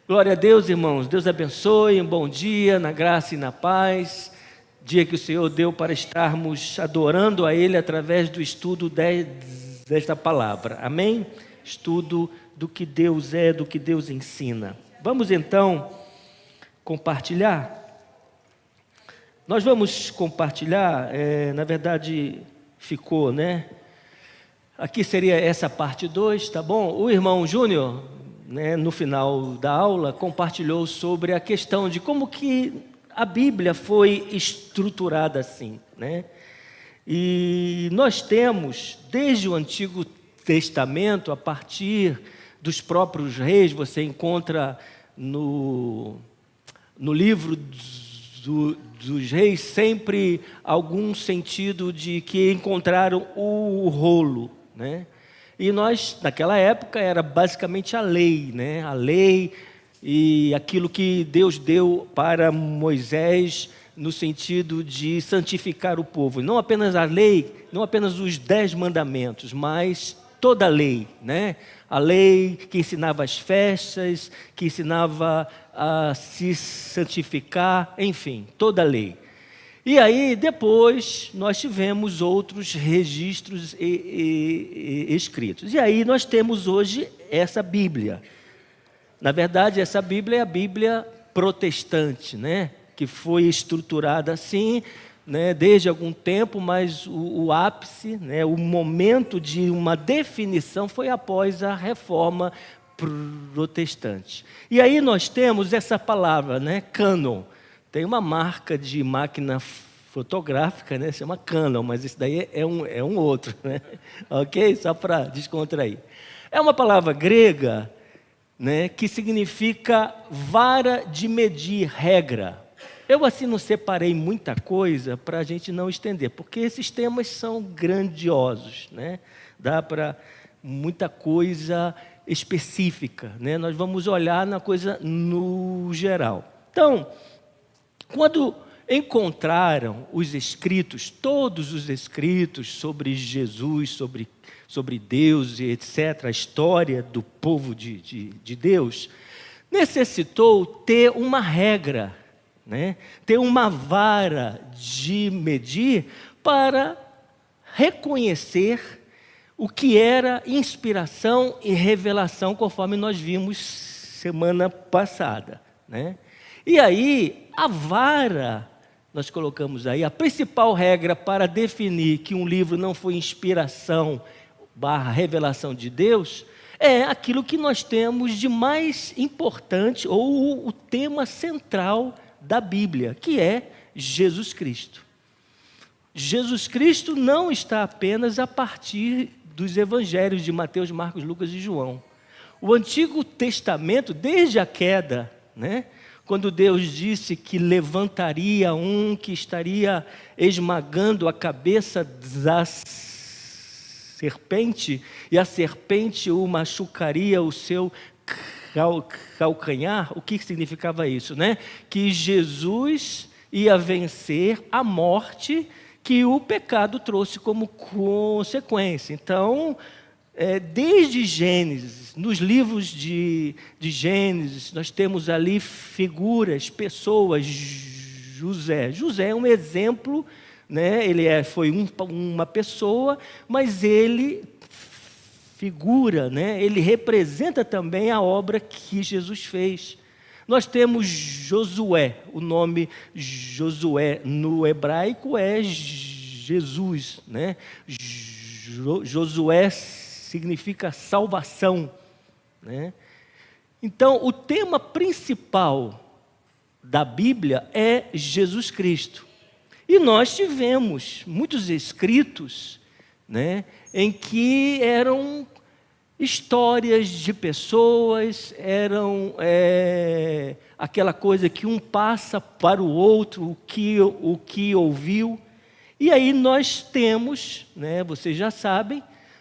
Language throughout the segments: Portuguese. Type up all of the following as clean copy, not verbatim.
Glória a Deus, irmãos. Deus abençoe. Um bom dia, na graça e na paz. Dia que o Senhor deu para estarmos adorando a Ele através do estudo desta palavra. Amém? Estudo do que Deus é, do que Deus ensina. Vamos então compartilhar? Nós vamos compartilhar, na verdade ficou, né? Aqui seria essa parte 2, tá bom? O irmão Júnior, no final da aula, compartilhou sobre a questão de como que a Bíblia foi estruturada assim, né? E nós temos, desde o Antigo Testamento, a partir dos próprios reis, você encontra no livro dos reis sempre algum sentido de que encontraram o rolo, né? E nós, naquela época, era basicamente a lei, né? A lei e aquilo que Deus deu para Moisés no sentido de santificar o povo. Não apenas a lei, não apenas os 10 mandamentos, mas toda a lei, né? A lei que ensinava as festas, que ensinava a se santificar, enfim, toda a lei. E aí, depois, nós tivemos outros registros escritos. E aí, nós temos hoje essa Bíblia. Na verdade, essa Bíblia é a Bíblia protestante, né? Que foi estruturada assim, né? Desde algum tempo, mas o ápice, né? O momento de uma definição foi após a Reforma Protestante. E aí nós temos essa palavra, né? Cânon. Tem uma marca de máquina fotográfica, né? Se chama Canon, mas isso daí é um outro, né? Ok? Só para descontrair. É uma palavra grega, né? Que significa vara de medir, regra. Eu assim não separei muita coisa para a gente não estender, porque esses temas são grandiosos, né? Dá para muita coisa específica, né? Nós vamos olhar na coisa no geral. Então, quando encontraram os escritos, todos os escritos sobre Jesus, sobre Deus e etc., a história do povo de Deus, necessitou ter uma regra, né? Ter uma vara de medir para reconhecer o que era inspiração e revelação, conforme nós vimos semana passada, né? E aí, a vara, nós colocamos aí, a principal regra para definir que um livro não foi inspiração / revelação de Deus, é aquilo que nós temos de mais importante, ou o tema central da Bíblia, que é Jesus Cristo. Jesus Cristo não está apenas a partir dos evangelhos de Mateus, Marcos, Lucas e João. O Antigo Testamento, desde a queda, né? Quando Deus disse que levantaria um que estaria esmagando a cabeça da serpente, e a serpente o machucaria o seu calcanhar, o que significava isso, né? Que Jesus ia vencer a morte que o pecado trouxe como consequência. Então, desde Gênesis, nos livros de Gênesis, nós temos ali figuras, pessoas. José é um exemplo, né? Ele foi uma pessoa, mas ele figura, né? Ele representa também a obra que Jesus fez. Nós temos Josué, o nome Josué no hebraico é Jesus, né? Josué significa salvação, né? Então, o tema principal da Bíblia é Jesus Cristo. E nós tivemos muitos escritos, né, em que eram histórias de pessoas, eram aquela coisa que um passa para o outro, o que ouviu. E aí nós temos, né, vocês já sabem,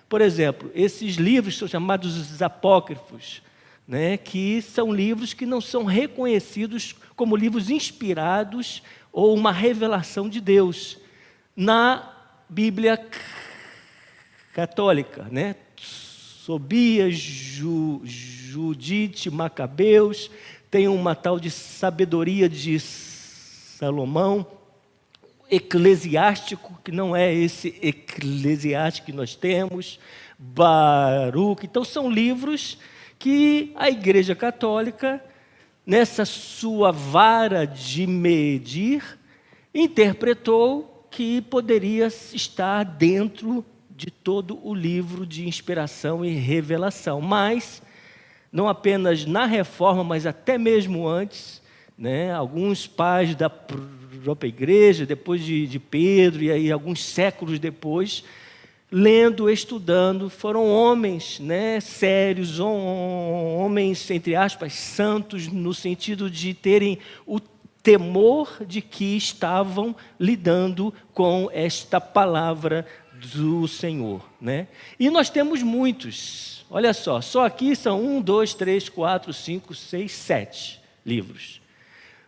por exemplo, esses livros são chamados os apócrifos, né, que são livros que não são reconhecidos como livros inspirados ou uma revelação de Deus. Na Bíblia católica, né, Tobias, Judite, Macabeus, tem uma tal de Sabedoria de Salomão, Eclesiástico, que não é esse Eclesiástico que nós temos, Baruque. Então são livros que a Igreja Católica, nessa sua vara de medir, interpretou que poderia estar dentro de todo o livro de inspiração e revelação. Mas, não apenas na Reforma, mas até mesmo antes, né, alguns pais da própria igreja, depois de Pedro, e aí alguns séculos depois, lendo, estudando, foram homens, né, sérios, homens, entre aspas, santos, no sentido de terem o temor de que estavam lidando com esta palavra do Senhor, né? E nós temos muitos, olha só aqui são 1, 2, 3, 4, 5, 6, 7 livros.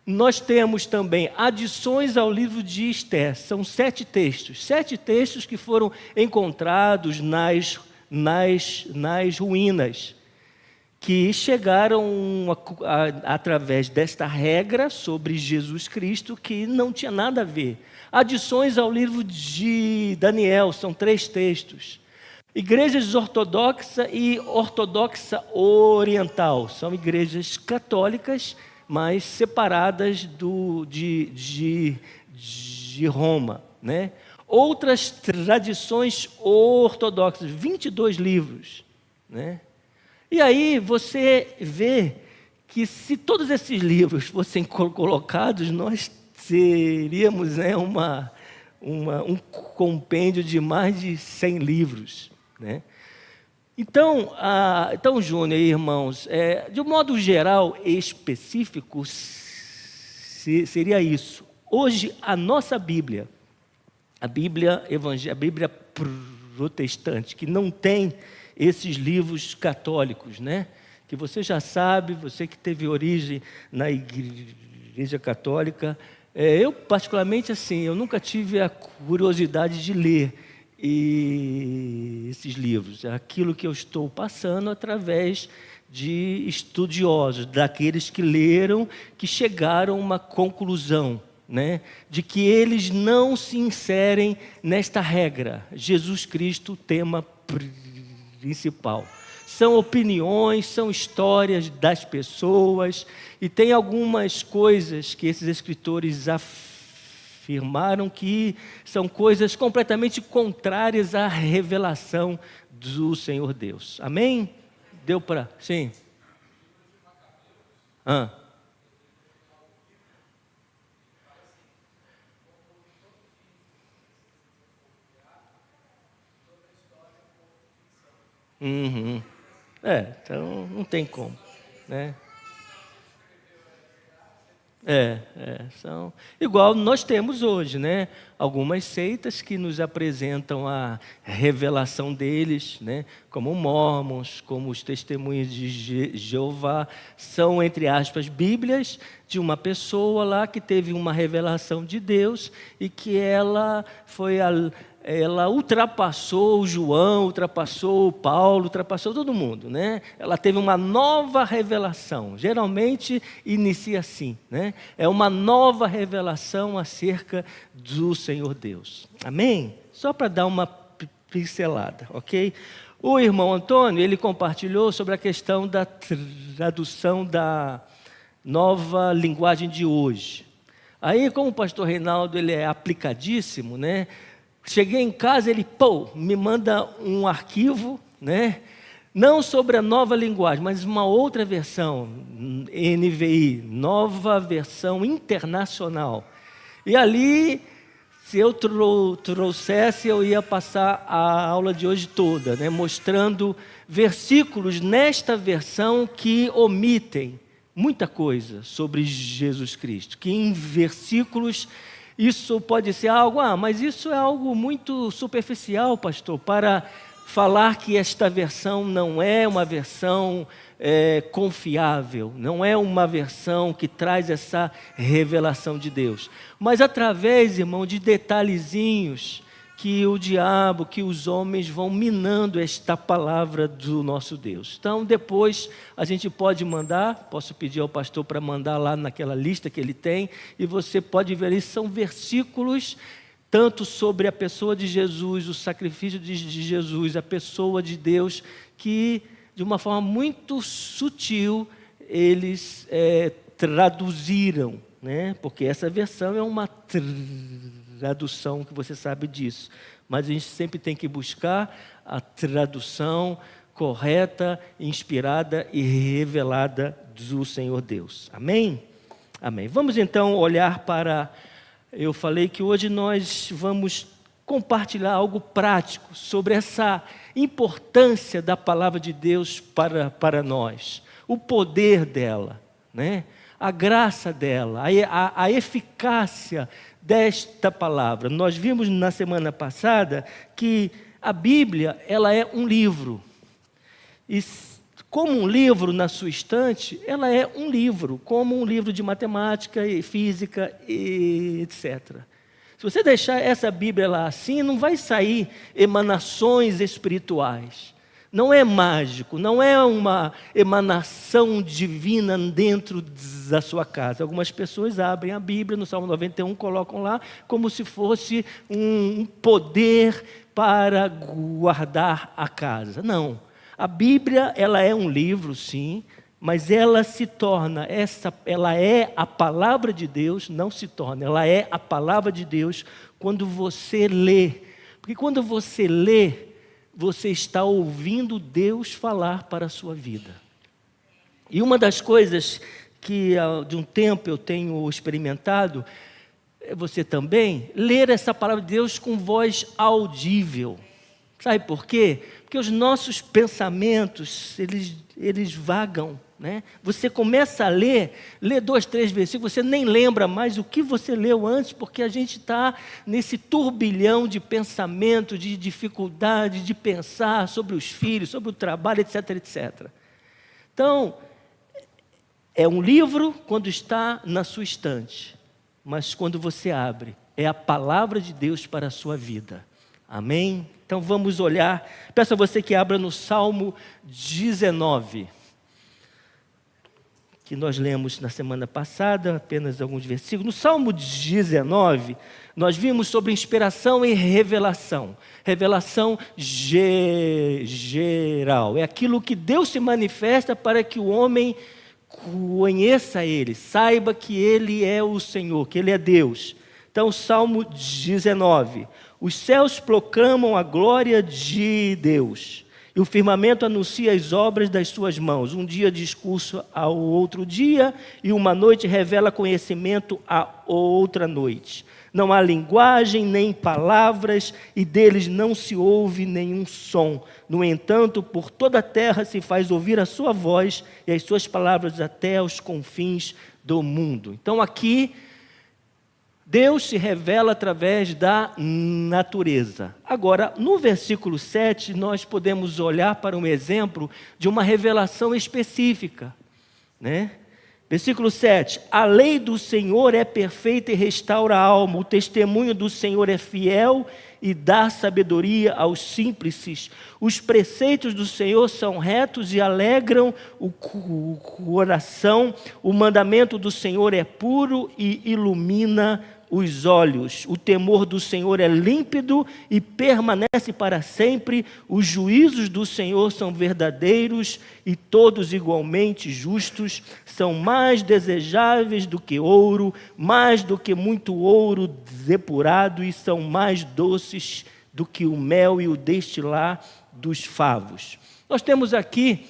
Nós temos também adições ao livro de Esther, são 7 textos que foram encontrados nas ruínas, que chegaram através desta regra sobre Jesus Cristo, que não tinha nada a ver. Adições ao livro de Daniel, são 3 textos. Igrejas ortodoxa e ortodoxa oriental, são igrejas católicas, mas separadas de Roma, né? Outras tradições ortodoxas, 22 livros, né? E aí você vê que se todos esses livros fossem colocados, nós teríamos, né, um compêndio de mais de 100 livros, né? Então, Júnior e irmãos, de um modo geral e específico, seria isso. Hoje, a nossa Bíblia, a Bíblia protestante, que não tem esses livros católicos, né? Que você já sabe, você que teve origem na Igreja Católica. Eu, particularmente, assim, eu nunca tive a curiosidade de ler esses livros. É aquilo que eu estou passando através de estudiosos, daqueles que leram, que chegaram a uma conclusão, né, de que eles não se inserem nesta regra. Jesus Cristo, tema principal. São opiniões, são histórias das pessoas, e tem algumas coisas que esses escritores afirmaram que são coisas completamente contrárias à revelação do Senhor Deus. Amém? Deu para... Sim. Uhum. Então não tem como, né? São igual nós temos hoje, né? Algumas seitas que nos apresentam a revelação deles, né? Como Mormons, como os Testemunhas de Jeová, são, entre aspas, bíblias de uma pessoa lá que teve uma revelação de Deus e que ela ultrapassou o João, ultrapassou o Paulo, ultrapassou todo mundo, né? Ela teve uma nova revelação. Geralmente inicia assim, né? É uma nova revelação acerca do Senhor Deus. Amém? Só para dar uma pincelada, ok? O irmão Antônio, ele compartilhou sobre a questão da tradução da nova linguagem de hoje. Aí, como o pastor Reinaldo, ele é aplicadíssimo, né? Cheguei em casa, ele, me manda um arquivo, né? Não sobre a nova linguagem, mas uma outra versão, NVI, nova versão internacional. E ali, se eu trouxesse, eu ia passar a aula de hoje toda, né? Mostrando versículos nesta versão que omitem muita coisa sobre Jesus Cristo, que em versículos... Isso pode ser algo, mas isso é algo muito superficial, pastor, para falar que esta versão não é uma versão confiável, não é uma versão que traz essa revelação de Deus. Mas através, irmão, de detalhezinhos que o diabo, que os homens vão minando esta palavra do nosso Deus. Então, depois a gente pode mandar, posso pedir ao pastor para mandar lá naquela lista que ele tem, e você pode ver isso, são versículos tanto sobre a pessoa de Jesus, o sacrifício de Jesus, a pessoa de Deus, que de uma forma muito sutil eles traduziram, né? Porque essa versão é uma tradução que você sabe disso, mas a gente sempre tem que buscar a tradução correta, inspirada e revelada do Senhor Deus. Amém? Amém. Vamos então olhar para... Eu falei que hoje nós vamos compartilhar algo prático sobre essa importância da palavra de Deus para nós, o poder dela, né? A graça dela, a eficácia desta palavra. Nós vimos na semana passada que a Bíblia, ela é um livro. E como um livro na sua estante, ela é um livro, como um livro de matemática e física e etc. Se você deixar essa Bíblia lá assim, não vai sair emanações espirituais. Não é mágico, não é uma emanação divina dentro da sua casa. Algumas pessoas abrem a Bíblia, no Salmo 91, colocam lá como se fosse um poder para guardar a casa. Não. A Bíblia, ela é um livro, sim, mas ela se torna, ela é a palavra de Deus, não se torna, ela é a palavra de Deus quando você lê. Porque quando você lê, você está ouvindo Deus falar para a sua vida. E uma das coisas que de um tempo eu tenho experimentado, você também, ler essa palavra de Deus com voz audível. Sabe por quê? Porque os nossos pensamentos, eles vagam, né? Você começa a ler 2, 3 versículos, você nem lembra mais o que você leu antes, porque a gente está nesse turbilhão de pensamento, de dificuldade de pensar sobre os filhos, sobre o trabalho, etc, etc. Então, é um livro quando está na sua estante, mas quando você abre, é a palavra de Deus para a sua vida. Amém? Então vamos olhar, peço a você que abra no Salmo 19, que nós lemos na semana passada, apenas alguns versículos. No Salmo 19, nós vimos sobre inspiração e revelação. Revelação geral, é aquilo que Deus se manifesta para que o homem conheça Ele, saiba que Ele é o Senhor, que Ele é Deus. Então, Salmo 19... Os céus proclamam a glória de Deus, e o firmamento anuncia as obras das suas mãos. Um dia discurso ao outro dia, e uma noite revela conhecimento à outra noite. Não há linguagem, nem palavras, e deles não se ouve nenhum som. No entanto, por toda a terra se faz ouvir a sua voz, e as suas palavras até aos confins do mundo. Então aqui, Deus se revela através da natureza. Agora, no versículo 7, nós podemos olhar para um exemplo de uma revelação específica, né? Versículo 7, a lei do Senhor é perfeita e restaura a alma, o testemunho do Senhor é fiel e dá sabedoria aos simples. Os preceitos do Senhor são retos e alegram o coração, o mandamento do Senhor é puro e ilumina os olhos. O temor do Senhor é límpido e permanece para sempre. Os juízos do Senhor são verdadeiros e todos igualmente justos. São mais desejáveis do que ouro, mais do que muito ouro depurado, e são mais doces do que o mel e o destilar dos favos. Nós temos aqui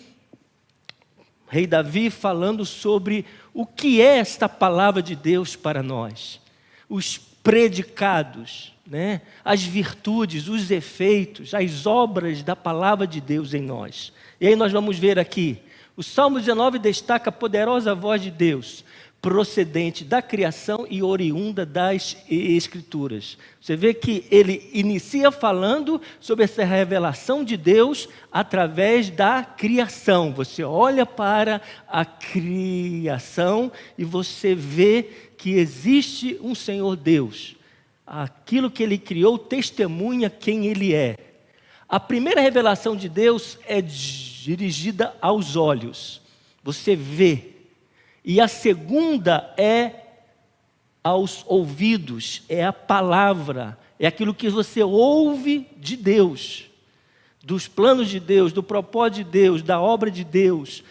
Rei Davi falando sobre o que é esta palavra de Deus para nós. Os predicados, né? As virtudes, os efeitos, as obras da palavra de Deus em nós. E aí nós vamos ver aqui, o Salmo 19 destaca a poderosa voz de Deus, procedente da criação e oriunda das Escrituras. Você vê que ele inicia falando sobre essa revelação de Deus através da criação. Você olha para a criação e você vê que existe um Senhor Deus. aquilo que Ele criou testemunha quem Ele é. A primeira revelação de Deus é dirigida aos olhos, você vê. E a segunda é aos ouvidos, é a palavra, é aquilo que você ouve de Deus, dos planos de Deus, do propósito de Deus, da obra de Deus,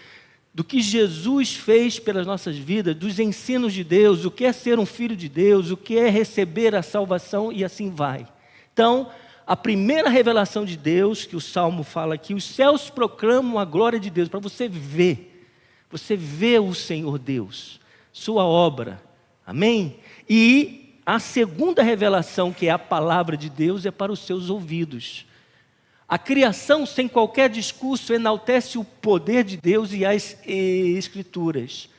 do que Jesus fez pelas nossas vidas, dos ensinos de Deus, o que é ser um filho de Deus, o que é receber a salvação e assim vai. Então, a primeira revelação de Deus, que o Salmo fala aqui, os céus proclamam a glória de Deus, para você ver. Você vê o Senhor Deus, sua obra. Amém? E a segunda revelação, que é a palavra de Deus, é para os seus ouvidos. A criação, sem qualquer discurso, enaltece o poder de Deus e as Escrituras.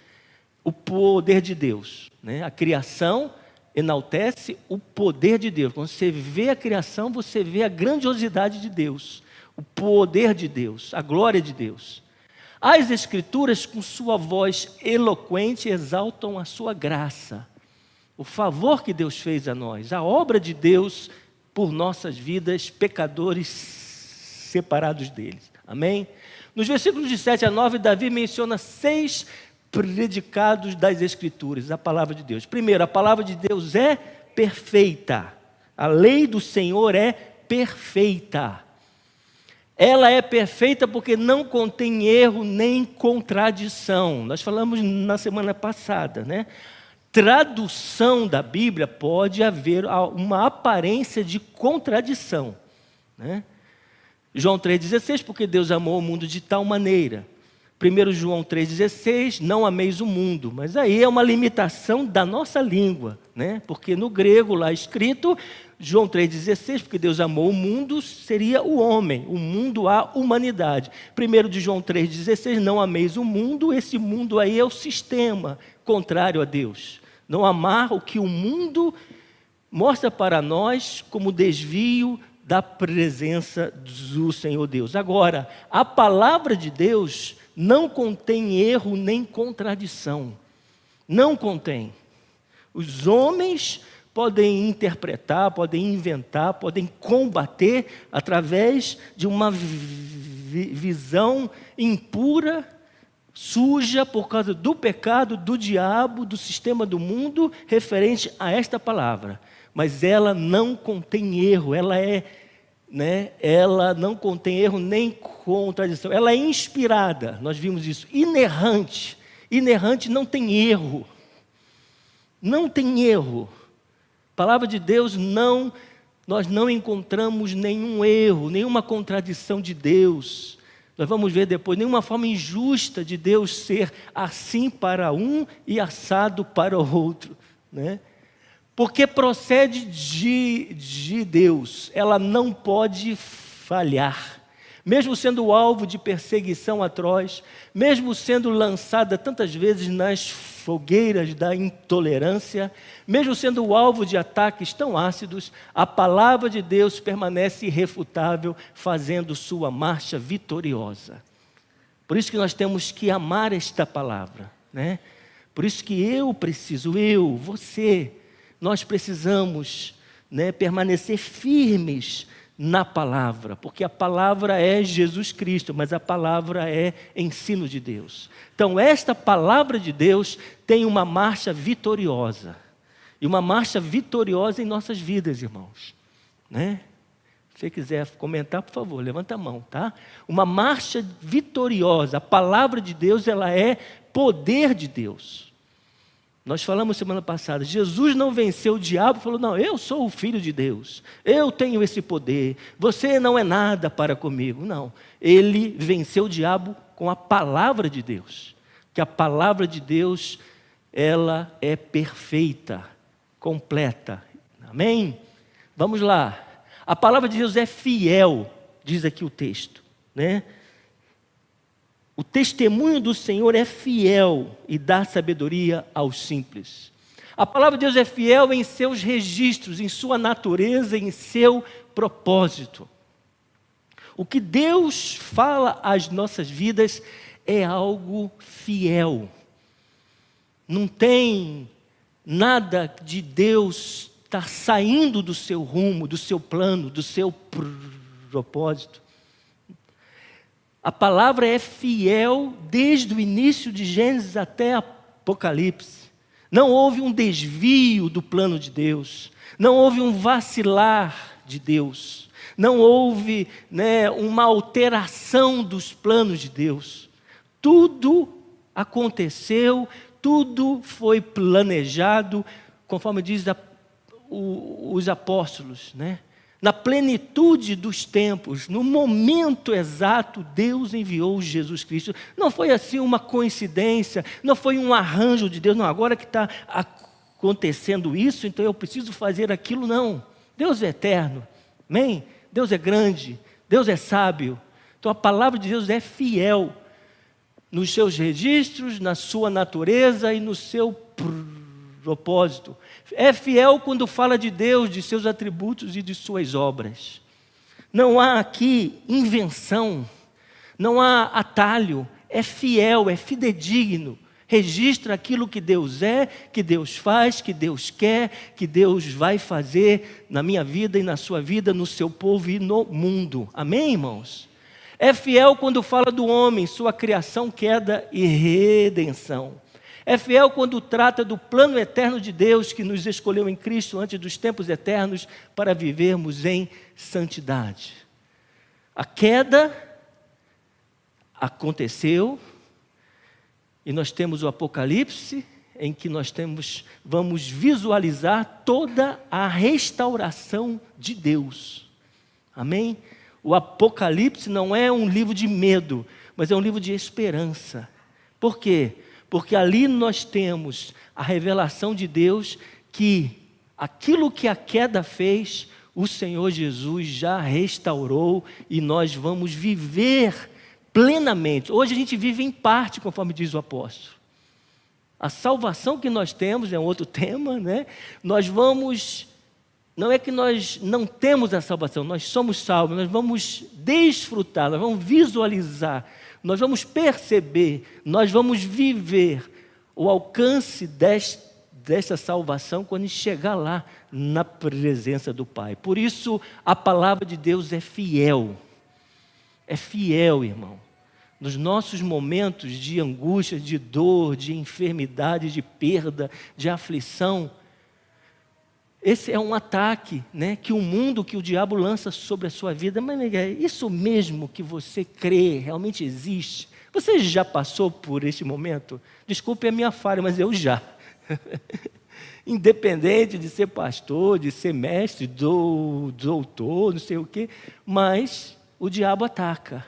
O poder de Deus, né? A criação enaltece o poder de Deus. Quando você vê a criação, você vê a grandiosidade de Deus, o poder de Deus, a glória de Deus. As Escrituras, com sua voz eloquente, exaltam a sua graça, o favor que Deus fez a nós, a obra de Deus por nossas vidas, pecadores separados deles. Amém? Nos versículos de 7 a 9, Davi menciona 6 predicados das Escrituras, a palavra de Deus. Primeiro, a palavra de Deus é perfeita. A lei do Senhor é perfeita. Ela é perfeita porque não contém erro nem contradição. Nós falamos na semana passada, né? Tradução da Bíblia pode haver uma aparência de contradição, né? João 3,16, porque Deus amou o mundo de tal maneira. 1 João 3,16, não ameis o mundo. Mas aí é uma limitação da nossa língua, né? Porque no grego lá escrito, João 3,16, porque Deus amou o mundo, seria o homem, o mundo, a humanidade. 1 de João 3,16, não ameis o mundo, esse mundo aí é o sistema contrário a Deus. Não amar o que o mundo mostra para nós como desvio da presença do Senhor Deus. Agora, a palavra de Deus não contém erro nem contradição. Não contém. Os homens podem interpretar, podem inventar, podem combater através de uma visão impura, suja, por causa do pecado, do diabo, do sistema do mundo, referente a esta palavra. Mas ela não contém erro, ela não contém erro nem contradição. Ela é inspirada, nós vimos isso, inerrante. Inerrante não tem erro. Não tem erro. A palavra de Deus nós não encontramos nenhum erro, nenhuma contradição de Deus. Nós vamos ver depois, nenhuma forma injusta de Deus ser assim para um e assado para o outro, né? Porque procede de Deus, ela não pode falhar. Mesmo sendo alvo de perseguição atroz, mesmo sendo lançada tantas vezes nas fogueiras da intolerância, mesmo sendo alvo de ataques tão ácidos, a palavra de Deus permanece irrefutável, fazendo sua marcha vitoriosa. Por isso que nós temos que amar esta palavra, né? Por isso que você, nós precisamos, né, permanecer firmes na palavra, porque a palavra é Jesus Cristo, mas a palavra é ensino de Deus. Então, esta palavra de Deus tem uma marcha vitoriosa, e uma marcha vitoriosa em nossas vidas, irmãos, né? Se você quiser comentar, por favor, levanta a mão, tá? Uma marcha vitoriosa. A palavra de Deus, ela é poder de Deus. Nós falamos semana passada, Jesus não venceu o diabo, falou, não, eu sou o filho de Deus, eu tenho esse poder, você não é nada para comigo. Não, ele venceu o diabo com a palavra de Deus, que a palavra de Deus, ela é perfeita, completa. Amém? Vamos lá. A palavra de Deus é fiel, diz aqui o texto, né? O testemunho do Senhor é fiel e dá sabedoria aos simples. A palavra de Deus é fiel em seus registros, em sua natureza, em seu propósito. O que Deus fala às nossas vidas é algo fiel. Não tem nada de Deus está saindo do seu rumo, do seu plano, do seu propósito. A palavra é fiel desde o início de Gênesis até Apocalipse. Não houve um desvio do plano de Deus. Não houve um vacilar de Deus. Não houve, uma alteração dos planos de Deus. Tudo aconteceu, tudo foi planejado, conforme diz os apóstolos, Na plenitude dos tempos, no momento exato, Deus enviou Jesus Cristo. Não foi assim uma coincidência, não foi um arranjo de Deus, não, agora que está acontecendo isso, então eu preciso fazer aquilo, não. Deus é eterno, amém? Deus é grande, Deus é sábio. Então a palavra de Deus é fiel nos seus registros, na sua natureza e no seu propósito. É fiel quando fala de Deus, de seus atributos e de suas obras. Não há aqui invenção, não há atalho, é fiel, é fidedigno. Registra aquilo que Deus é, que Deus faz, que Deus quer, que Deus vai fazer na minha vida e na sua vida, no seu povo e no mundo. Amém, irmãos? É fiel quando fala do homem, sua criação, queda e redenção. É fiel quando trata do plano eterno de Deus que nos escolheu em Cristo antes dos tempos eternos para vivermos em santidade. A queda aconteceu e nós temos o Apocalipse em que vamos visualizar toda a restauração de Deus. Amém? O Apocalipse não é um livro de medo, mas é um livro de esperança. Por quê? Porque ali nós temos a revelação de Deus que aquilo que a queda fez, o Senhor Jesus já restaurou e nós vamos viver plenamente. Hoje a gente vive em parte, conforme diz o apóstolo. A salvação que nós temos é um outro tema, não é que nós não temos a salvação, nós somos salvos, nós vamos desfrutar, nós vamos visualizar, nós vamos perceber, nós vamos viver o alcance desta salvação quando a gente chegar lá na presença do Pai. Por isso a palavra de Deus é fiel, irmão. Nos nossos momentos de angústia, de dor, de enfermidade, de perda, de aflição, esse é um ataque, que o mundo, que o diabo lança sobre a sua vida. Mas isso mesmo que você crê realmente existe? Você já passou por este momento? Desculpe a minha falha, mas eu já. Independente de ser pastor, de ser mestre, doutor, não sei o quê, mas o diabo ataca.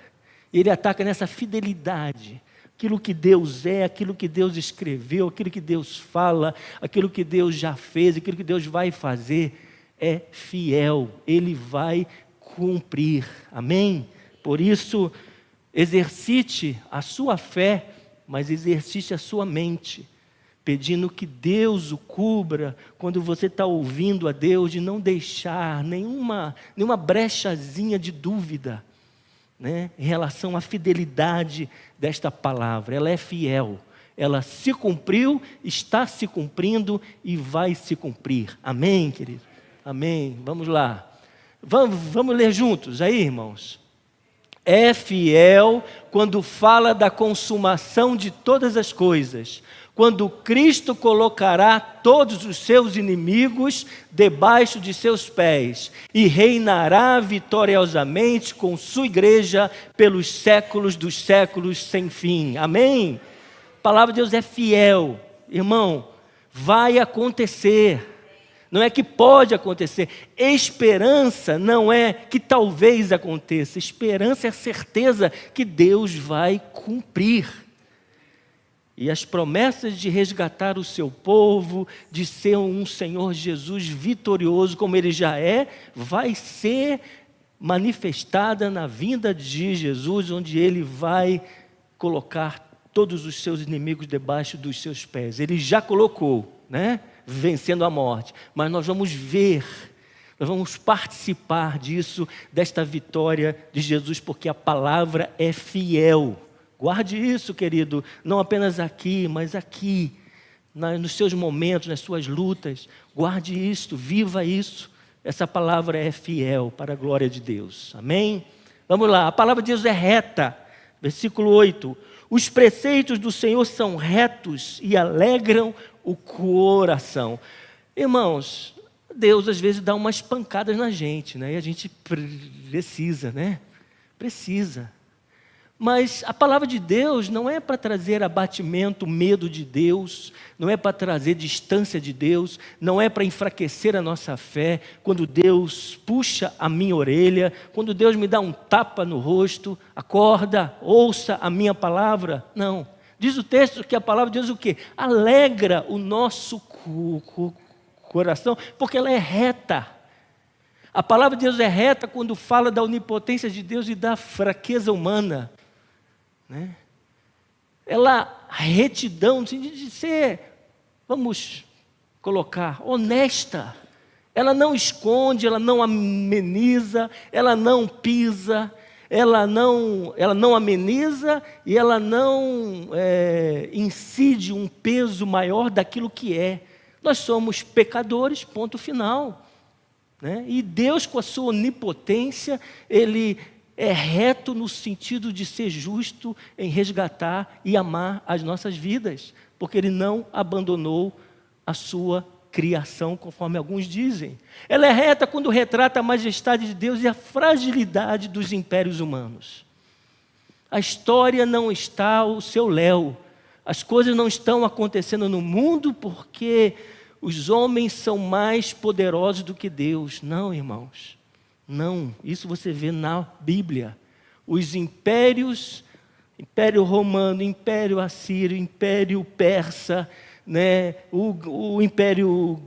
Ele ataca nessa fidelidade. Aquilo que Deus é, aquilo que Deus escreveu, aquilo que Deus fala, aquilo que Deus já fez, aquilo que Deus vai fazer, é fiel. Ele vai cumprir. Amém? Por isso, exercite a sua fé, mas exercite a sua mente, pedindo que Deus o cubra quando você está ouvindo a Deus, de não deixar nenhuma brechazinha de dúvida, em relação à fidelidade desta palavra. Ela é fiel, ela se cumpriu, está se cumprindo e vai se cumprir. Amém, querido? Amém. Vamos lá. Vamos ler juntos aí, irmãos. É fiel quando fala da consumação de todas as coisas, quando Cristo colocará todos os seus inimigos debaixo de seus pés e reinará vitoriosamente com sua igreja pelos séculos dos séculos sem fim. Amém? A palavra de Deus é fiel. Irmão, vai acontecer. Não é que pode acontecer. Esperança não é que talvez aconteça. Esperança é a certeza que Deus vai cumprir. E as promessas de resgatar o seu povo, de ser um Senhor Jesus vitorioso como Ele já é, vai ser manifestada na vinda de Jesus, onde Ele vai colocar todos os seus inimigos debaixo dos seus pés. Ele já colocou, vencendo a morte. Mas nós vamos ver, nós vamos participar disso, desta vitória de Jesus, porque a palavra é fiel. Guarde isso, querido, não apenas aqui, mas aqui, nos seus momentos, nas suas lutas. Guarde isto, viva isso. Essa palavra é fiel para a glória de Deus. Amém? Vamos lá, a palavra de Deus é reta. Versículo 8. Os preceitos do Senhor são retos e alegram o coração. Irmãos, Deus às vezes dá umas pancadas na gente, né? E a gente precisa, né? Precisa. Mas a palavra de Deus não é para trazer abatimento, medo de Deus, não é para trazer distância de Deus, não é para enfraquecer a nossa fé. Quando Deus puxa a minha orelha, quando Deus me dá um tapa no rosto, acorda, ouça a minha palavra. Não. Diz o texto que a palavra de Deus o quê? Alegra o nosso coração, porque ela é reta. A palavra de Deus é reta quando fala da onipotência de Deus e da fraqueza humana. Né? Ela, retidão, de ser, vamos colocar, honesta. Ela não esconde, ela não ameniza, ela não pisa, ela não ameniza e ela não incide um peso maior daquilo que é. Nós somos pecadores, ponto final. Né? E Deus, com a sua onipotência, Ele é reto no sentido de ser justo em resgatar e amar as nossas vidas, porque Ele não abandonou a sua criação, conforme alguns dizem. Ela é reta quando retrata a majestade de Deus e a fragilidade dos impérios humanos. A história não está ao seu léu. As coisas não estão acontecendo no mundo porque os homens são mais poderosos do que Deus. Não, irmãos. Não, isso você vê na Bíblia. Os impérios, Império Romano, Império Assírio, Império Persa, né, o Império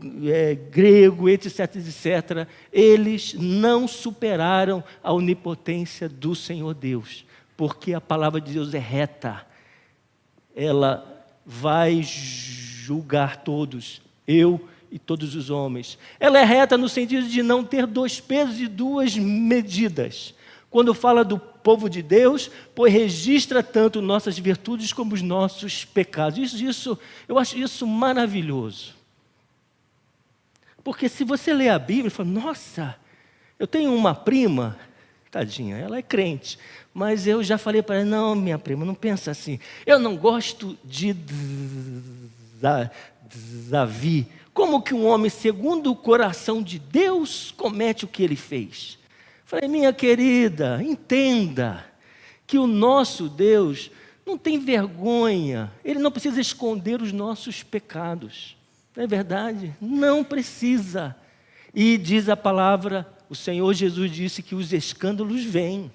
Grego, etc., etc., eles não superaram a onipotência do Senhor Deus, porque a palavra de Deus é reta. Ela vai julgar todos, eu e todos os homens. Ela é reta no sentido de não ter dois pesos e duas medidas. Quando fala do povo de Deus, pois registra tanto nossas virtudes como os nossos pecados. Eu acho isso maravilhoso. Porque se você lê a Bíblia e fala, nossa, eu tenho uma prima, tadinha, ela é crente, mas eu já falei para ela, não, minha prima, não pensa assim. Eu não gosto de Davi. Como que um homem segundo o coração de Deus comete o que ele fez? Falei, minha querida, entenda que o nosso Deus não tem vergonha, Ele não precisa esconder os nossos pecados. Não é verdade? Não precisa. E diz a palavra, o Senhor Jesus disse que os escândalos vêm.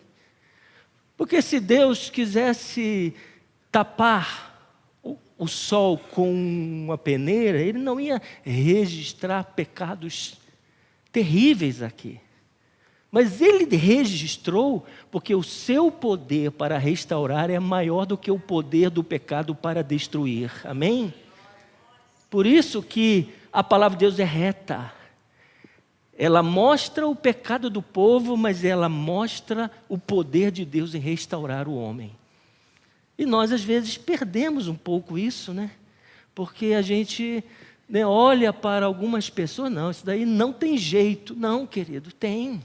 Porque se Deus quisesse tapar o sol com uma peneira, Ele não ia registrar pecados terríveis aqui. Mas Ele registrou porque o seu poder para restaurar é maior do que o poder do pecado para destruir. Amém? Por isso que a palavra de Deus é reta. Ela mostra o pecado do povo, mas ela mostra o poder de Deus em restaurar o homem. E nós, às vezes, perdemos um pouco isso, né? Porque a gente olha para algumas pessoas, não, isso daí não tem jeito. Não, querido, tem.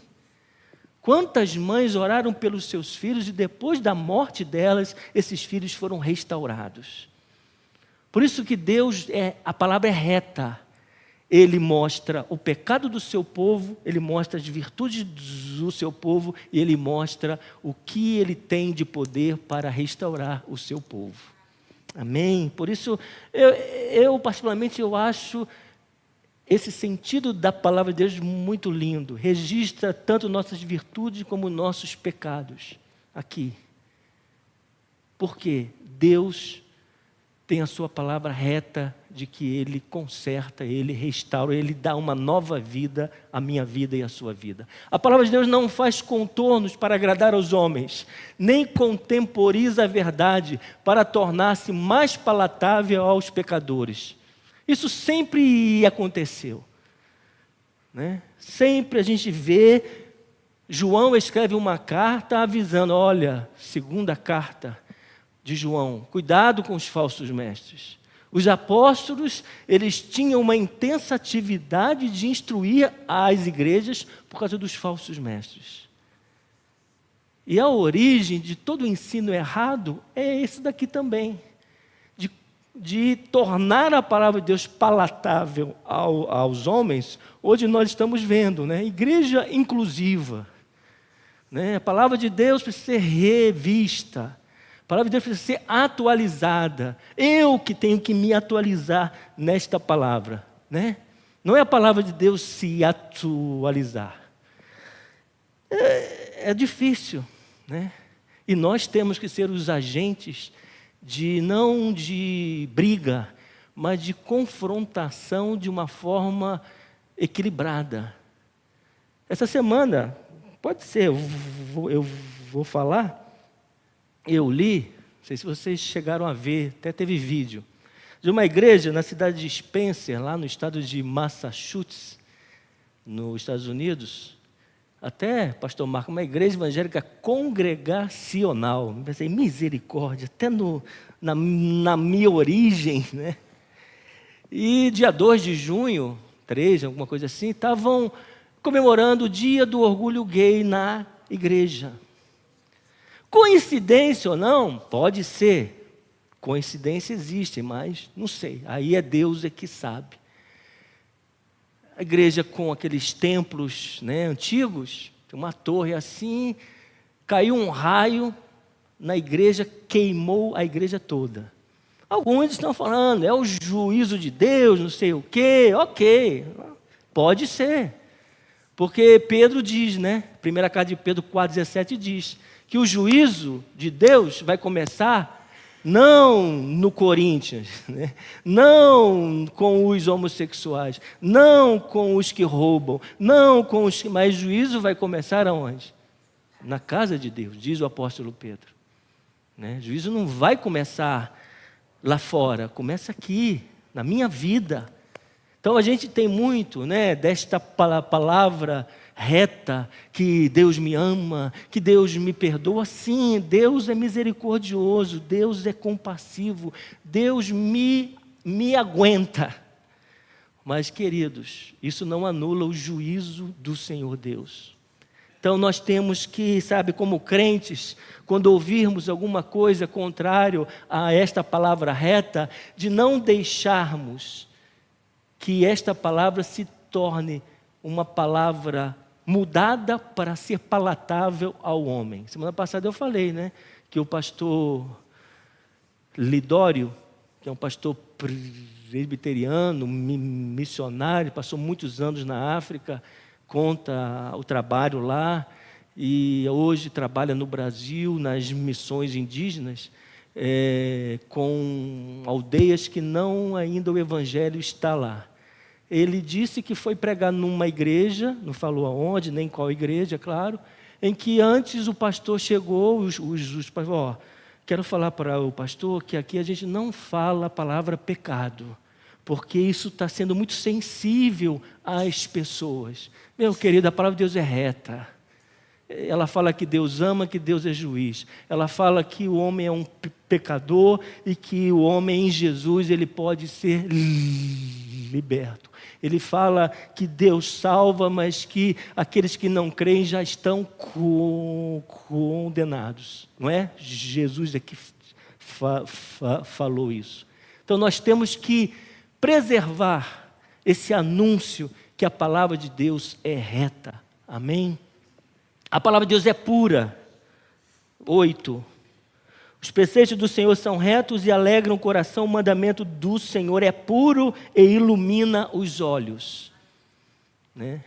Quantas mães oraram pelos seus filhos e depois da morte delas, esses filhos foram restaurados. Por isso que Deus, a palavra é reta. Ele mostra o pecado do seu povo, Ele mostra as virtudes do seu povo e Ele mostra o que Ele tem de poder para restaurar o seu povo. Amém? Por isso, eu particularmente, eu acho esse sentido da palavra de Deus muito lindo. Registra tanto nossas virtudes como nossos pecados aqui. Porque Deus tem a sua palavra reta de que Ele conserta, Ele restaura, Ele dá uma nova vida à minha vida e à sua vida. A palavra de Deus não faz contornos para agradar aos homens, nem contemporiza a verdade para tornar-se mais palatável aos pecadores. Isso sempre aconteceu. Né? Sempre a gente vê, João escreve uma carta avisando, olha, segunda carta de João, cuidado com os falsos mestres. Os apóstolos, eles tinham uma intensa atividade de instruir as igrejas por causa dos falsos mestres. E a origem de todo o ensino errado é esse daqui também. De tornar a palavra de Deus palatável aos homens, hoje nós estamos vendo, né? Igreja inclusiva. Né? A palavra de Deus precisa ser revista. A palavra de Deus precisa ser atualizada. Eu que tenho que me atualizar nesta palavra. Né? Não é a palavra de Deus se atualizar. É difícil. Né? E nós temos que ser os agentes não de briga, mas de confrontação de uma forma equilibrada. Essa semana, pode ser, eu vou falar, eu li, não sei se vocês chegaram a ver, até teve vídeo, de uma igreja na cidade de Spencer, lá no estado de Massachusetts, nos Estados Unidos. Até, pastor Marco, uma igreja evangélica congregacional. Pensei, misericórdia, até na minha origem, né? E dia 2 de junho, 3, alguma coisa assim, estavam comemorando o dia do orgulho gay na igreja. Coincidência ou não? Pode ser. Coincidência existe, mas não sei. Aí é Deus que sabe. A igreja com aqueles templos, né, antigos, tem uma torre assim, caiu um raio na igreja, queimou a igreja toda. Alguns estão falando, é o juízo de Deus, não sei o quê, ok, pode ser. Porque Pedro diz, né, primeira carta de Pedro 4,17 diz, que o juízo de Deus vai começar não no Corinthians, né? Não com os homossexuais, não com os que roubam, não com os que... Mas o juízo vai começar aonde? Na casa de Deus, diz o apóstolo Pedro. Né? O juízo não vai começar lá fora, começa aqui, na minha vida. Então a gente tem muito, né, desta palavra reta, que Deus me ama, que Deus me perdoa. Sim, Deus é misericordioso, Deus é compassivo, Deus me aguenta. Mas, queridos, isso não anula o juízo do Senhor Deus. Então nós temos que, sabe, como crentes, quando ouvirmos alguma coisa contrária a esta palavra reta, de não deixarmos que esta palavra se torne uma palavra mudada para ser palatável ao homem. Semana passada eu falei, né, que o pastor Lidório, que é um pastor presbiteriano, missionário, passou muitos anos na África, conta o trabalho lá, e hoje trabalha no Brasil, nas missões indígenas, com aldeias que não ainda o evangelho está lá. Ele disse que foi pregar numa igreja, não falou aonde, nem qual igreja, claro, em que antes o pastor chegou, os pastores, quero falar para o pastor que aqui a gente não fala a palavra pecado, porque isso está sendo muito sensível às pessoas. Meu querido, a palavra de Deus é reta. Ela fala que Deus ama, que Deus é juiz. Ela fala que o homem é um pecador e que o homem em Jesus ele pode ser liberto. Ele fala que Deus salva, mas que aqueles que não creem já estão condenados. Não é? Jesus é que falou isso. Então nós temos que preservar esse anúncio que a palavra de Deus é reta. Amém? A palavra de Deus é pura. 8. Os preceitos do Senhor são retos e alegram o coração. O mandamento do Senhor é puro e ilumina os olhos. Né?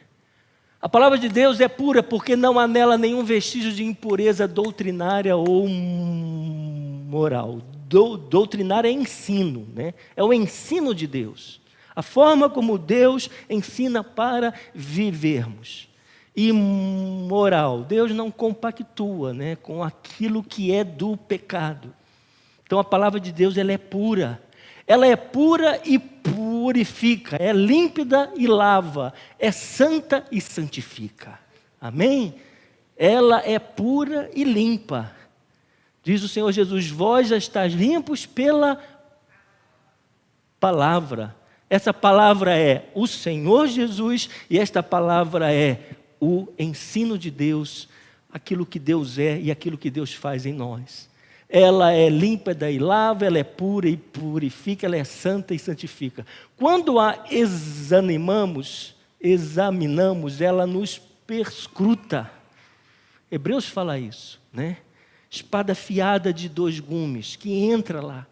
A palavra de Deus é pura porque não há nela nenhum vestígio de impureza doutrinária ou moral. Doutrinária é ensino, né? É o ensino de Deus. A forma como Deus ensina para vivermos. E moral, Deus não compactua, né, com aquilo que é do pecado. Então a palavra de Deus ela é pura e purifica, é límpida e lava, é santa e santifica. Amém? Ela é pura e limpa. Diz o Senhor Jesus, vós já estáis limpos pela palavra. Essa palavra é o Senhor Jesus e esta palavra é o ensino de Deus, aquilo que Deus é e aquilo que Deus faz em nós. Ela é límpida e lava, ela é pura e purifica, ela é santa e santifica. Quando a examinamos, ela nos perscruta. Hebreus fala isso, né? Espada afiada de 2 gumes, que entra lá.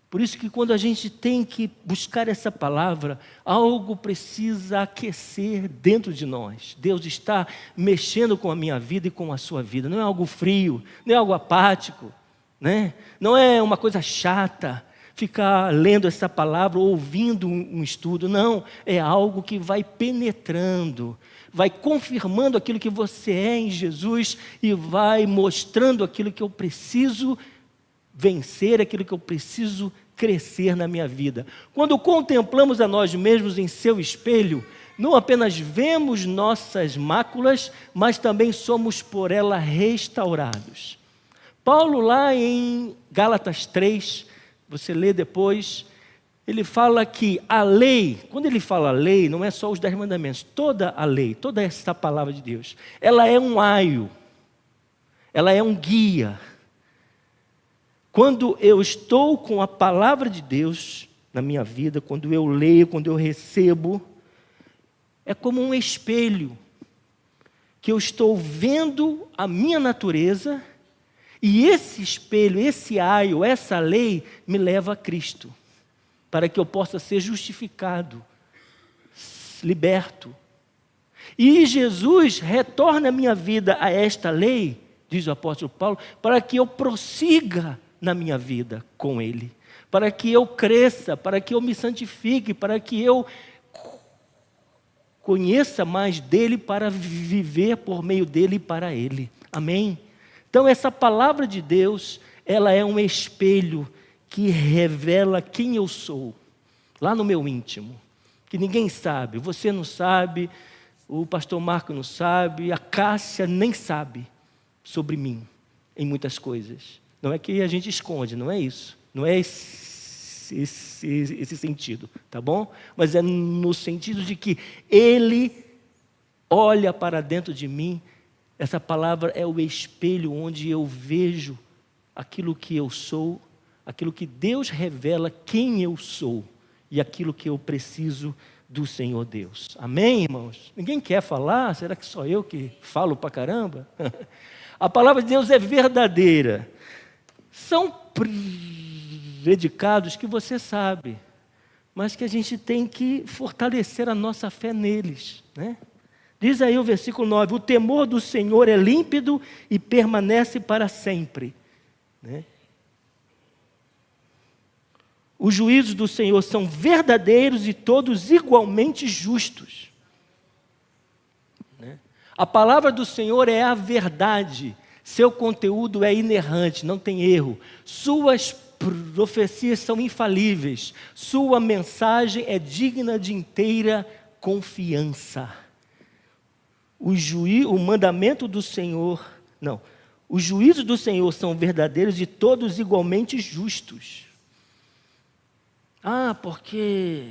Por isso que quando a gente tem que buscar essa palavra, algo precisa aquecer dentro de nós. Deus está mexendo com a minha vida e com a sua vida. Não é algo frio, não é algo apático, né? Não é uma coisa chata ficar lendo essa palavra, ouvindo um estudo. Não, é algo que vai penetrando, vai confirmando aquilo que você é em Jesus e vai mostrando aquilo que eu preciso vencer, aquilo que eu preciso crescer na minha vida. Quando contemplamos a nós mesmos em seu espelho, não apenas vemos nossas máculas, mas também somos por ela restaurados. Paulo lá em Gálatas 3, você lê depois, ele fala que a lei, quando ele fala lei, não é só os 10 mandamentos, toda a lei, toda essa palavra de Deus, ela é um aio, ela é um guia. Quando eu estou com a palavra de Deus na minha vida, quando eu leio, quando eu recebo, é como um espelho, que eu estou vendo a minha natureza, e esse espelho, esse aio, essa lei, me leva a Cristo, para que eu possa ser justificado, liberto. E Jesus retorna a minha vida a esta lei, diz o apóstolo Paulo, para que eu prossiga na minha vida com Ele, para que eu cresça, para que eu me santifique, para que eu conheça mais dEle, para viver por meio dEle e para Ele. Amém? Então essa palavra de Deus, ela é um espelho que revela quem eu sou, lá no meu íntimo, que ninguém sabe, você não sabe, o pastor Marco não sabe, a Cássia nem sabe sobre mim, em muitas coisas. Não é que a gente esconde, não é isso. Não é esse sentido, tá bom? Mas é no sentido de que Ele olha para dentro de mim. Essa palavra é o espelho onde eu vejo aquilo que eu sou, aquilo que Deus revela quem eu sou e aquilo que eu preciso do Senhor Deus. Amém, irmãos? Ninguém quer falar? Será que só eu que falo pra caramba? A palavra de Deus é verdadeira. São predicados que você sabe, mas que a gente tem que fortalecer a nossa fé neles, né? Diz aí o versículo 9, o temor do Senhor é límpido e permanece para sempre, né? Os juízos do Senhor são verdadeiros e todos igualmente justos, né? A palavra do Senhor é a verdade. Seu conteúdo é inerrante, não tem erro. Suas profecias são infalíveis. Sua mensagem é digna de inteira confiança. O mandamento do Senhor, não. Os juízos do Senhor são verdadeiros e todos igualmente justos. Ah, porque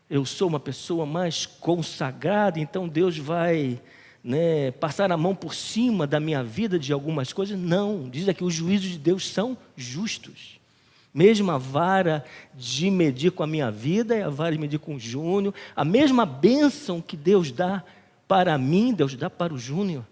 eu sou uma pessoa mais consagrada, então Deus vai, né, passar a mão por cima da minha vida de algumas coisas. Não, diz aqui, os juízos de Deus são justos. Mesma vara de medir com a minha vida é a vara de medir com o Júnior. A mesma bênção que Deus dá para mim, Deus dá para o Júnior.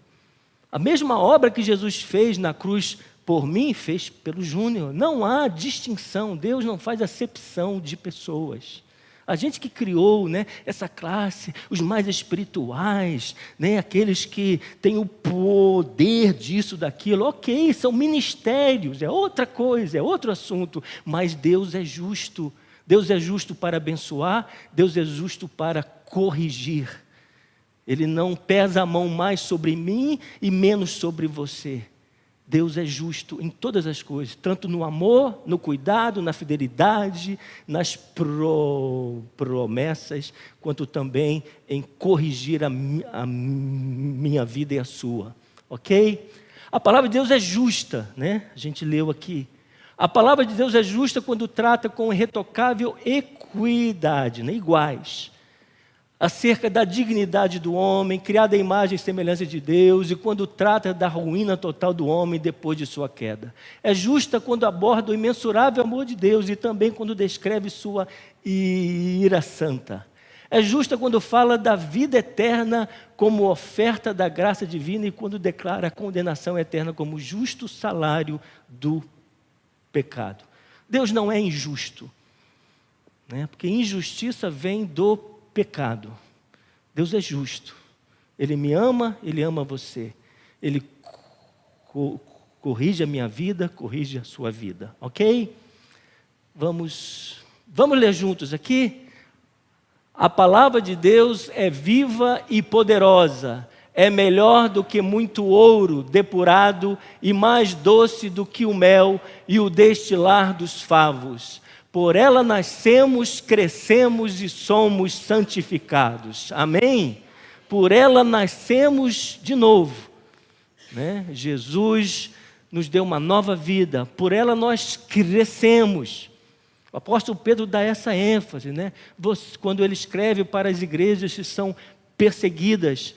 A mesma obra que Jesus fez na cruz por mim, fez pelo Júnior. Não há distinção, Deus não faz acepção de pessoas. A gente que criou, né, essa classe, os mais espirituais, né, aqueles que têm o poder disso, daquilo, ok, são ministérios, é outra coisa, é outro assunto, mas Deus é justo. Deus é justo para abençoar, Deus é justo para corrigir. Ele não pesa a mão mais sobre mim e menos sobre você. Deus é justo em todas as coisas, tanto no amor, no cuidado, na fidelidade, nas promessas, quanto também em corrigir a minha vida e a sua, ok? A palavra de Deus é justa, né? A gente leu aqui. A palavra de Deus é justa quando trata com irretocável equidade, né? Iguais, acerca da dignidade do homem, criado à imagem e semelhança de Deus, e quando trata da ruína total do homem depois de sua queda. É justa quando aborda o imensurável amor de Deus e também quando descreve sua ira santa. É justa quando fala da vida eterna como oferta da graça divina e quando declara a condenação eterna como justo salário do pecado. Deus não é injusto, né? Porque injustiça vem do pecado. Deus é justo. Ele me ama, Ele ama você. Ele corrige a minha vida, corrige a sua vida. Ok? Vamos ler juntos aqui? A palavra de Deus é viva e poderosa. É melhor do que muito ouro depurado e mais doce do que o mel e o destilar dos favos. Por ela nascemos, crescemos e somos santificados. Amém? Por ela nascemos de novo, né? Jesus nos deu uma nova vida. Por ela nós crescemos. O apóstolo Pedro dá essa ênfase, né? Quando ele escreve para as igrejas que são perseguidas,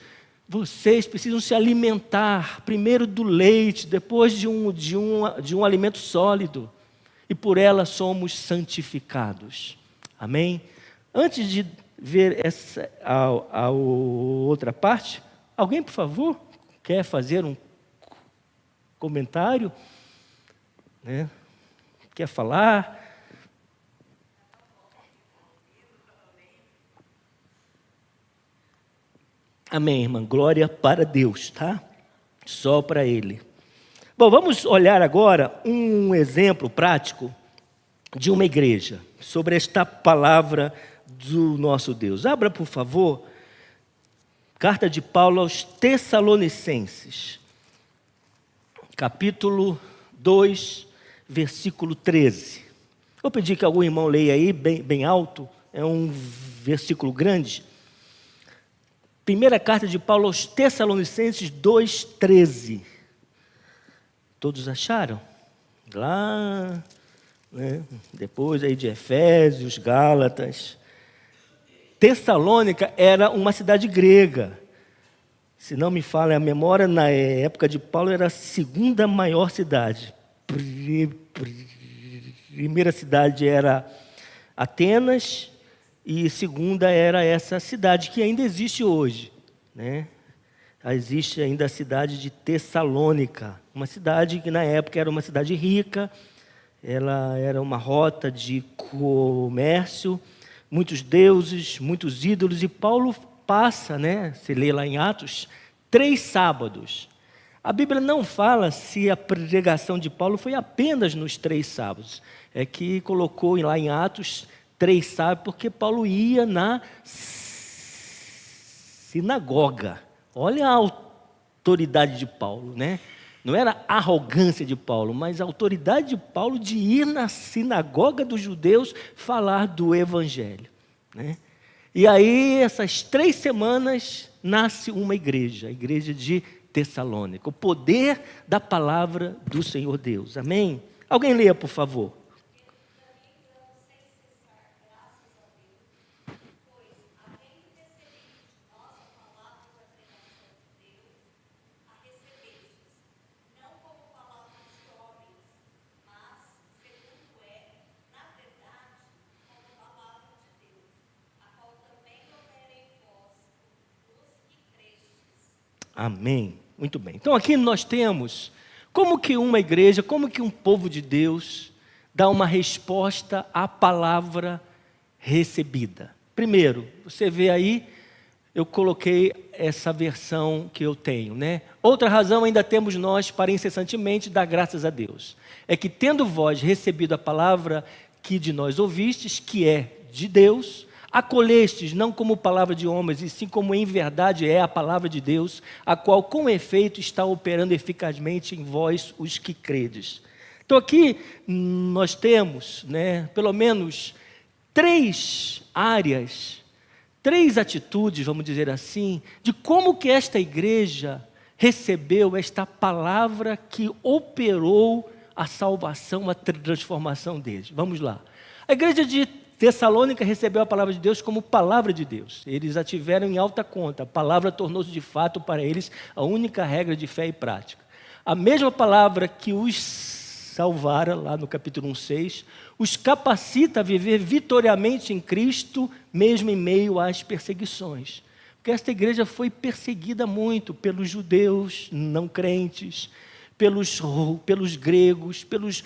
vocês precisam se alimentar primeiro do leite, depois de um alimento sólido. E por ela somos santificados. Amém? Antes de ver a outra parte, alguém, por favor, quer fazer um comentário? Né? Quer falar? Amém, irmã. Glória para Deus, tá? Só para Ele. Bom, vamos olhar agora um exemplo prático de uma igreja, sobre esta palavra do nosso Deus. Abra, por favor, carta de Paulo aos Tessalonicenses, capítulo 2, versículo 13. Vou pedir que algum irmão leia aí, bem alto, é um versículo grande. Primeira carta de Paulo aos Tessalonicenses 2, 13. Todos acharam? Lá, né? Depois aí de Efésios, Gálatas. Tessalônica era uma cidade grega. Se não me falha a memória, na época de Paulo era a segunda maior cidade. Primeira cidade era Atenas e segunda era essa cidade que ainda existe hoje, né? Existe ainda a cidade de Tessalônica, uma cidade que na época era uma cidade rica, ela era uma rota de comércio, muitos deuses, muitos ídolos, e Paulo passa, né, você lê lá em Atos, 3 sábados. A Bíblia não fala se a pregação de Paulo foi apenas nos 3 sábados, é que colocou lá em Atos 3 sábados, porque Paulo ia na sinagoga. Olha a autoridade de Paulo, né? Não era a arrogância de Paulo, mas a autoridade de Paulo de ir na sinagoga dos judeus falar do evangelho, né? E aí, essas 3 semanas, nasce uma igreja, a igreja de Tessalônica. O poder da palavra do Senhor Deus. Amém? Alguém leia, por favor. Amém. Muito bem. Então aqui nós temos como que uma igreja, como que um povo de Deus dá uma resposta à palavra recebida. Primeiro, você vê aí, eu coloquei essa versão que eu tenho, né? Outra razão ainda temos nós para incessantemente dar graças a Deus. É que tendo vós recebido a palavra que de nós ouvistes, que é de Deus, acolhestes não como palavra de homens, e sim como em verdade é a palavra de Deus, a qual com efeito está operando eficazmente em vós os que credes. Então aqui nós temos, né, pelo menos 3 áreas, 3 atitudes, vamos dizer assim, de como que esta igreja recebeu esta palavra que operou a salvação, a transformação deles. Vamos lá. A igreja de Tessalônica recebeu a palavra de Deus como palavra de Deus. Eles a tiveram em alta conta. A palavra tornou-se de fato para eles a única regra de fé e prática. A mesma palavra que os salvara, lá no capítulo 1:6, os capacita a viver vitoriamente em Cristo, mesmo em meio às perseguições. Porque esta igreja foi perseguida muito pelos judeus não crentes, pelos gregos, pelos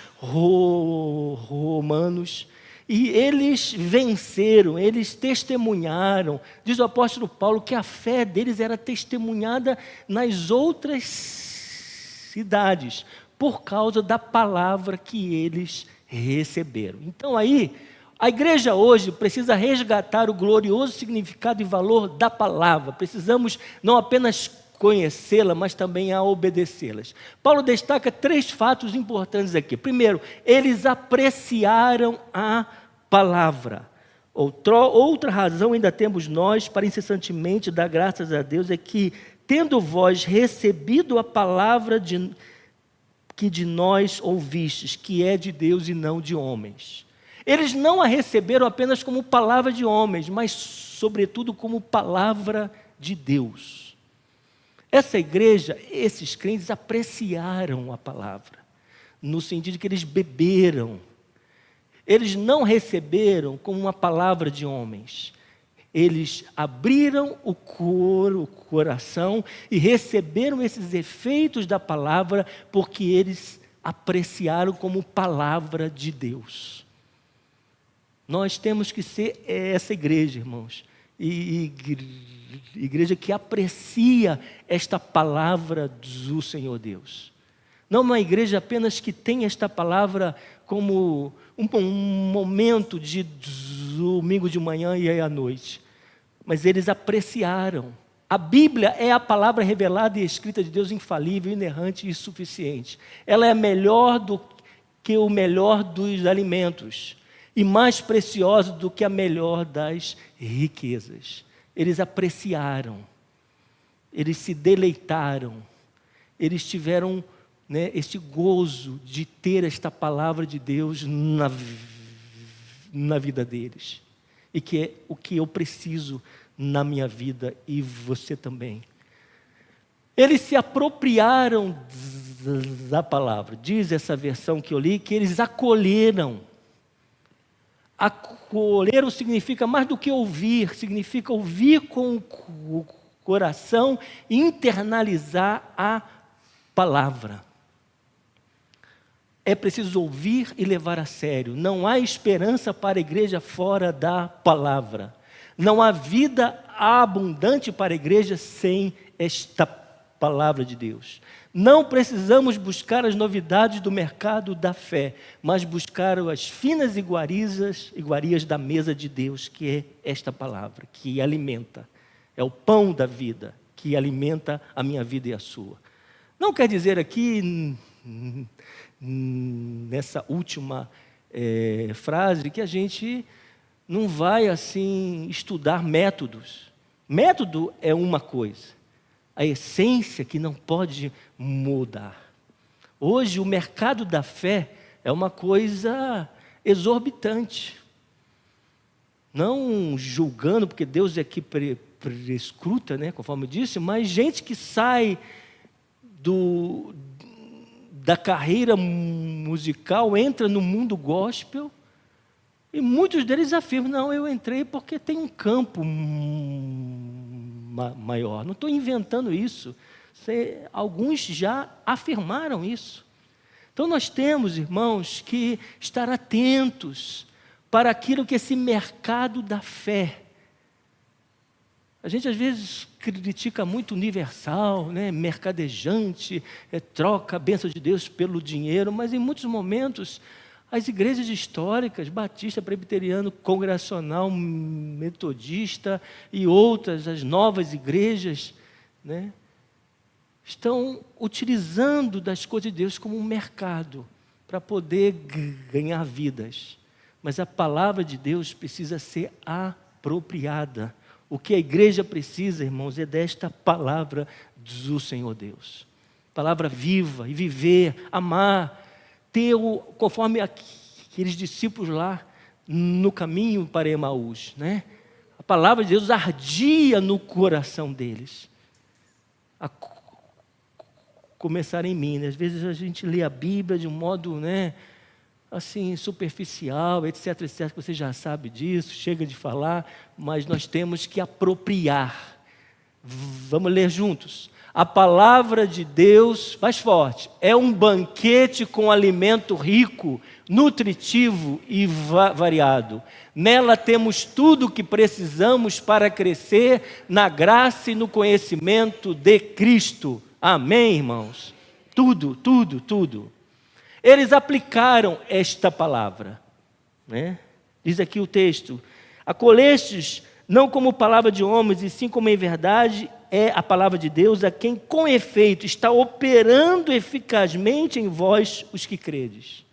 romanos. E eles venceram, eles testemunharam. Diz o apóstolo Paulo que a fé deles era testemunhada nas outras cidades, por causa da palavra que eles receberam. Então aí, a igreja hoje precisa resgatar o glorioso significado e valor da palavra. Precisamos não apenas conhecê-la, mas também a obedecê-las. Paulo destaca 3 fatos importantes aqui. Primeiro, eles apreciaram a palavra. Outra razão ainda temos nós para incessantemente dar graças a Deus é que, tendo vós recebido a palavra que de nós ouvistes, que é de Deus e não de homens. Eles não a receberam apenas como palavra de homens, mas sobretudo como palavra de Deus. Essa igreja, esses crentes apreciaram a palavra, no sentido de que eles beberam. Eles não receberam como uma palavra de homens. Eles abriram o coração e receberam esses efeitos da palavra porque eles apreciaram como palavra de Deus. Nós temos que ser essa igreja, irmãos. Igreja que aprecia esta palavra do Senhor Deus. Não uma igreja apenas que tem esta palavra como um momento de domingo de manhã e aí à noite. Mas eles apreciaram. A Bíblia é a palavra revelada e escrita de Deus infalível, inerrante e suficiente. Ela é melhor do que o melhor dos alimentos e mais preciosa do que a melhor das riquezas. Eles apreciaram, eles se deleitaram, eles tiveram este gozo de ter esta palavra de Deus na vida deles. E que é o que eu preciso na minha vida e você também. Eles se apropriaram da palavra. Diz essa versão que eu li que eles acolheram. Acolheram significa mais do que ouvir, significa ouvir com o coração e internalizar a palavra. É preciso ouvir e levar a sério. Não há esperança para a igreja fora da palavra. Não há vida abundante para a igreja sem esta palavra de Deus. Não precisamos buscar as novidades do mercado da fé, mas buscar as finas iguarias da mesa de Deus, que é esta palavra, que alimenta. É o pão da vida, que alimenta a minha vida e a sua. Não quer dizer aqui, nessa última frase, que a gente não vai assim estudar métodos. Método é uma coisa, a essência que não pode mudar. Hoje o mercado da fé é uma coisa exorbitante. Não julgando, porque Deus é que prescruta, conforme eu disse, mas gente que sai da carreira musical, entra no mundo gospel, e muitos deles afirmam, não, eu entrei porque tem um campo maior. Não estou inventando isso. Alguns já afirmaram isso. Então nós temos, irmãos, que estar atentos para aquilo que esse mercado da fé. A gente às vezes critica muito universal, mercadejante, troca a bênção de Deus pelo dinheiro, mas em muitos momentos as igrejas históricas, batista, presbiteriano, congregacional, metodista e outras, as novas igrejas, estão utilizando das coisas de Deus como um mercado para poder ganhar vidas. Mas a palavra de Deus precisa ser apropriada. O que a igreja precisa, irmãos, é desta palavra do Senhor Deus. Palavra viva e viver, amar, conforme aqueles discípulos lá no caminho para Emaús, né? A palavra de Deus ardia no coração deles. A começar em mim, né? Às vezes a gente lê a Bíblia de um modo, né, assim, superficial, etc, etc, você já sabe disso, chega de falar, mas nós temos que apropriar. Vamos ler juntos. A palavra de Deus, mais forte, é um banquete com alimento rico, nutritivo e variado. Nela temos tudo o que precisamos para crescer na graça e no conhecimento de Cristo. Amém, irmãos? Tudo, tudo, tudo. Eles aplicaram esta palavra, né? Diz aqui o texto: acolhestes não como palavra de homens, e sim como em verdade é a palavra de Deus, a quem com efeito está operando eficazmente em vós os que credes.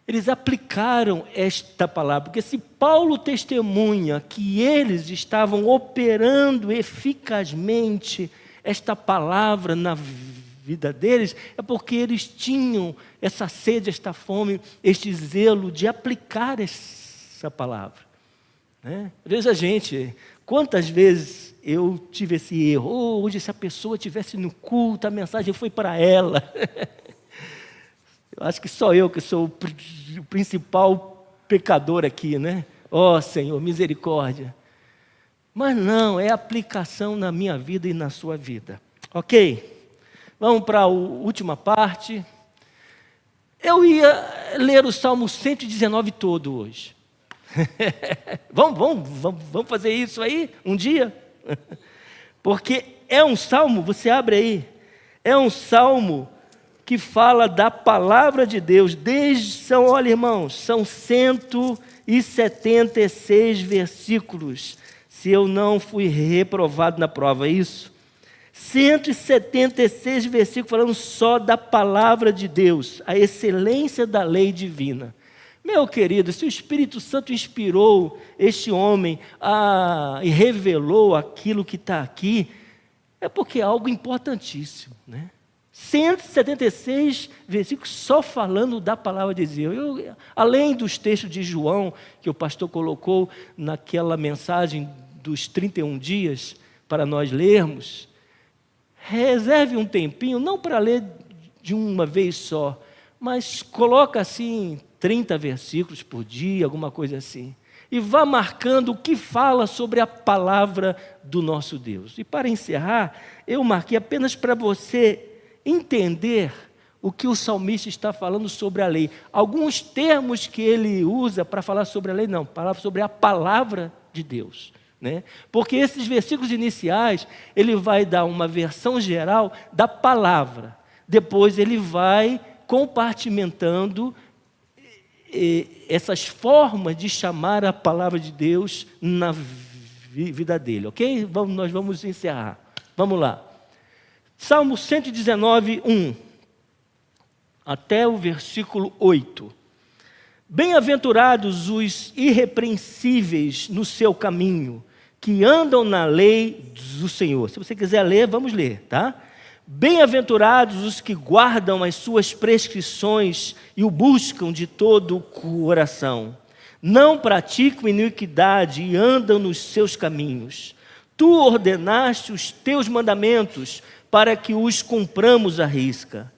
Eles aplicaram esta palavra, porque se Paulo testemunha que eles estavam operando eficazmente esta palavra na vida deles, é porque eles tinham essa sede, esta fome, este zelo de aplicar essa palavra, né? Veja a gente, quantas vezes eu tive esse erro. Hoje, se a pessoa estivesse no culto, a mensagem foi para ela. Eu acho que só eu que sou o principal pecador aqui, né? Ó Senhor, misericórdia. Mas não, é aplicação na minha vida e na sua vida. Ok? Vamos para a última parte. Eu ia ler o Salmo 119 todo hoje. Vamos fazer isso aí um dia? Porque é um salmo, você abre aí, é um salmo que fala da palavra de Deus. Olha, irmãos, são 176 versículos, se eu não fui reprovado na prova, é isso? 176 versículos falando só da palavra de Deus, a excelência da lei divina. Meu querido, se o Espírito Santo inspirou este homem e revelou aquilo que está aqui, é porque é algo importantíssimo, né? 176 versículos só falando da palavra de Deus. Além dos textos de João, que o pastor colocou naquela mensagem dos 31 dias para nós lermos, reserve um tempinho, não para ler de uma vez só, mas coloca assim 30 versículos por dia, alguma coisa assim, e vá marcando o que fala sobre a palavra do nosso Deus. E para encerrar, eu marquei apenas para você entender o que o salmista está falando sobre a lei. Alguns termos que ele usa para falar sobre a lei, não, para falar sobre a palavra de Deus, né? Porque esses versículos iniciais, ele vai dar uma versão geral da palavra, depois ele vai compartimentando essas formas de chamar a palavra de Deus na vida dele, ok? Nós vamos encerrar. Vamos lá. Salmo 119, 1, até o versículo 8. Bem-aventurados os irrepreensíveis no seu caminho, que andam na lei do Senhor. Se você quiser ler, vamos ler, tá? Bem-aventurados os que guardam as suas prescrições e o buscam de todo o coração. Não praticam iniquidade e andam nos seus caminhos. Tu ordenaste os teus mandamentos para que os cumpramos à risca.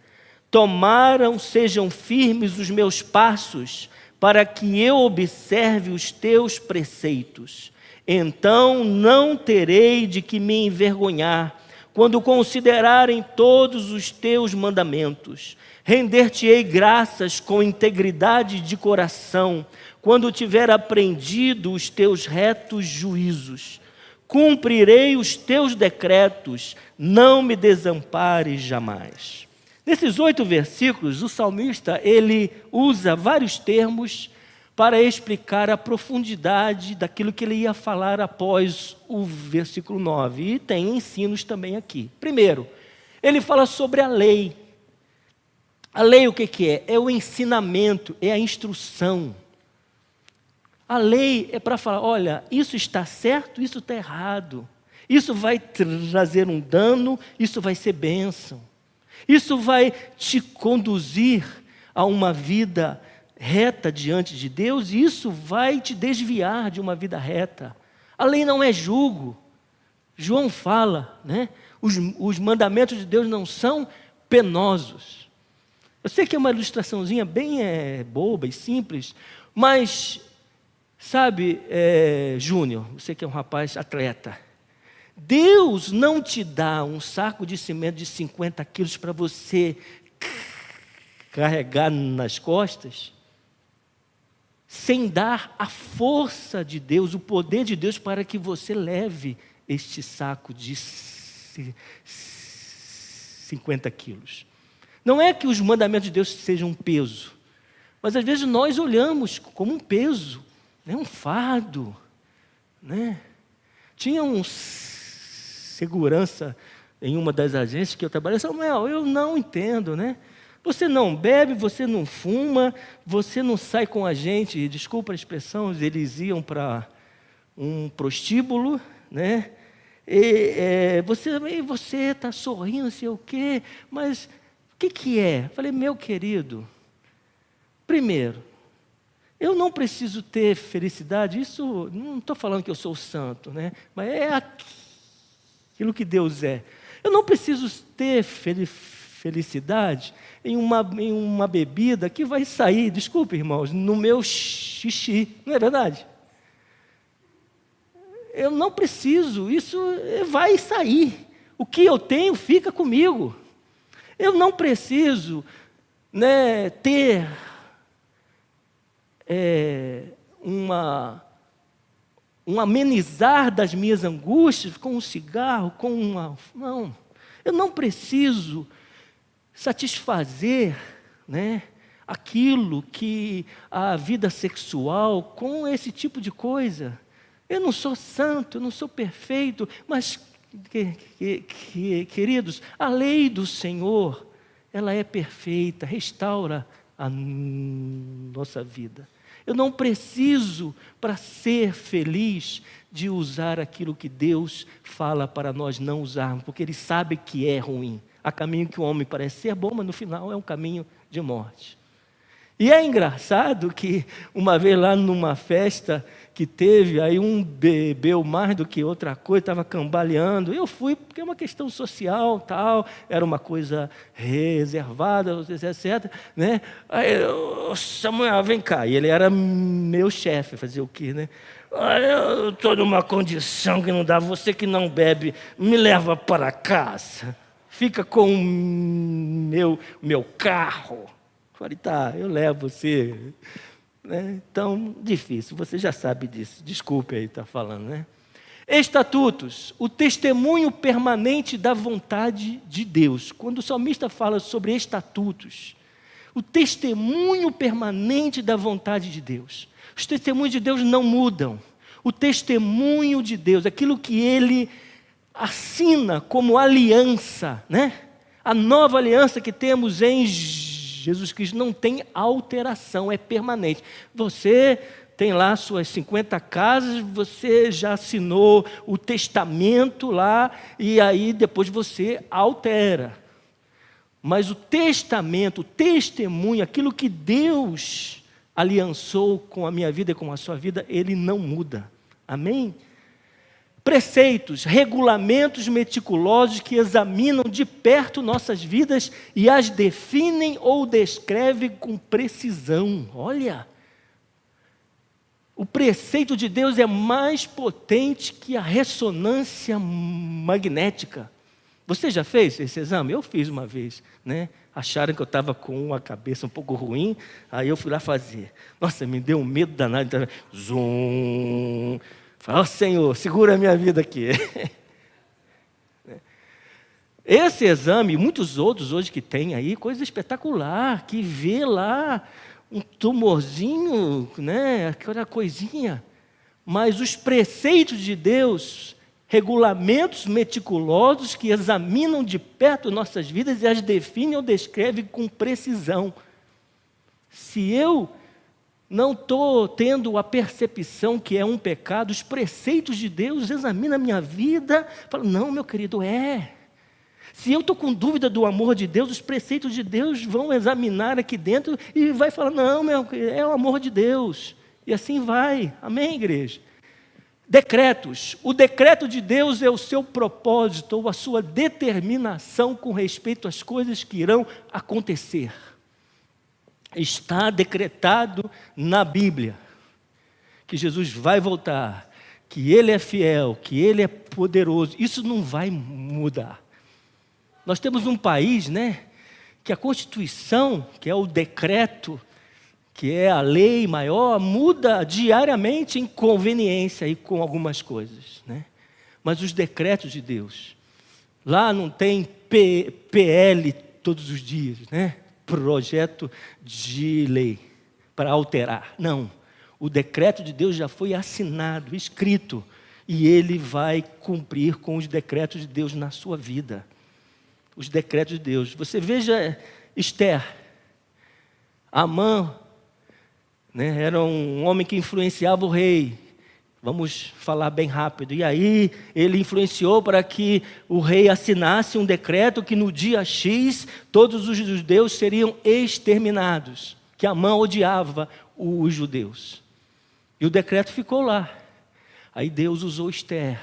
Sejam firmes os meus passos, para que eu observe os teus preceitos. Então não terei de que me envergonhar, quando considerarem todos os teus mandamentos. Render-te-ei graças com integridade de coração, quando tiver aprendido os teus retos juízos. Cumprirei os teus decretos, não me desampares jamais. Nesses 8 versículos, o salmista, ele usa vários termos para explicar a profundidade daquilo que ele ia falar após o versículo 9. E tem ensinos também aqui. Primeiro, ele fala sobre a lei. A lei o que é? É o ensinamento, é a instrução. A lei é para falar, olha, isso está certo, isso está errado. Isso vai trazer um dano, isso vai ser bênção. Isso vai te conduzir a uma vida reta diante de Deus, e isso vai te desviar de uma vida reta. A lei não é jugo. João fala, né? Os mandamentos de Deus não são penosos. Eu sei que é uma ilustraçãozinha bem boba e simples, mas, sabe, Júnior, você que é um rapaz atleta, Deus não te dá um saco de cimento de 50 quilos para você carregar nas costas, sem dar a força de Deus, o poder de Deus para que você leve este saco de 50 quilos. Não é que os mandamentos de Deus sejam um peso, mas às vezes nós olhamos como um peso, né? Um fardo, né? Tinha um segurança em uma das agências que eu trabalhei, Samuel, eu não entendo, né? Você não bebe, você não fuma, você não sai com a gente, desculpa a expressão, eles iam para um prostíbulo, né? Você está sorrindo, não sei o quê, mas o que é? Falei, meu querido, primeiro, eu não preciso ter felicidade, isso, não estou falando que eu sou santo, né? Mas é aquilo que Deus é. Eu não preciso ter felicidade em uma bebida que vai sair, desculpe, irmãos, no meu xixi, não é verdade? Eu não preciso, isso vai sair. O que eu tenho fica comigo. Eu não preciso, né, ter um amenizar das minhas angústias com um cigarro, não. Eu não preciso satisfazer, né, aquilo que a vida sexual com esse tipo de coisa. Eu não sou santo, eu não sou perfeito, mas, queridos, a lei do Senhor, ela é perfeita, restaura a nossa vida. Eu não preciso, para ser feliz, de usar aquilo que Deus fala para nós não usarmos, porque Ele sabe que é ruim. Há caminho que o homem parece ser bom, mas no final é um caminho de morte. E é engraçado que uma vez lá numa festa que teve, aí um bebeu mais do que outra coisa, estava cambaleando. Eu fui porque é uma questão social, tal, era uma coisa reservada, etc. Né? Aí, Samuel, vem cá. E ele era meu chefe, fazer o quê, né? Eu estou numa condição que não dá, você que não bebe, me leva para casa. Fica com o meu carro. Falei, tá, eu levo você. Né? Então, difícil, você já sabe disso. Desculpe aí estar falando, né? Estatutos, o testemunho permanente da vontade de Deus. Quando o salmista fala sobre estatutos, o testemunho permanente da vontade de Deus. Os testemunhos de Deus não mudam. O testemunho de Deus, aquilo que Ele assina como aliança, né? A nova aliança que temos em Jesus Cristo não tem alteração, é permanente. Você tem lá suas 50 casas, você já assinou o testamento lá, e aí depois você altera. Mas o testamento, o testemunho, aquilo que Deus aliançou com a minha vida e com a sua vida, ele não muda. Amém? Preceitos, regulamentos meticulosos que examinam de perto nossas vidas e as definem ou descrevem com precisão. Olha, o preceito de Deus é mais potente que a ressonância magnética. Você já fez esse exame? Eu fiz uma vez, né? Acharam que eu estava com a cabeça um pouco ruim, aí eu fui lá fazer. Nossa, me deu um medo danado. Então, zoom. Falei, Senhor, segura a minha vida aqui. Esse exame, muitos outros hoje que tem aí, coisa espetacular, que vê lá um tumorzinho, né, aquela coisinha. Mas os preceitos de Deus, regulamentos meticulosos que examinam de perto nossas vidas e as definem ou descrevem com precisão. Se eu não estou tendo a percepção que é um pecado, os preceitos de Deus examinam a minha vida, falam, não, meu querido, Se eu estou com dúvida do amor de Deus, os preceitos de Deus vão examinar aqui dentro e vai falar, não, é o amor de Deus. E assim vai. Amém, igreja? Decretos. O decreto de Deus é o seu propósito ou a sua determinação com respeito às coisas que irão acontecer. Está decretado na Bíblia que Jesus vai voltar, que Ele é fiel, que Ele é poderoso. Isso não vai mudar. Nós temos um país, que a Constituição, que é o decreto, que é a lei maior, muda diariamente em conveniência e com algumas coisas, Mas os decretos de Deus, lá não tem PL todos os dias, Projeto de lei para alterar. Não, o decreto de Deus já foi assinado, escrito, e ele vai cumprir com os decretos de Deus na sua vida. Os decretos de Deus. Você veja Esther, Amã, era um homem que influenciava o rei. Vamos falar bem rápido. E aí ele influenciou para que o rei assinasse um decreto que no dia X todos os judeus seriam exterminados. Que Amã odiava os judeus. E o decreto ficou lá. Aí Deus usou Esther.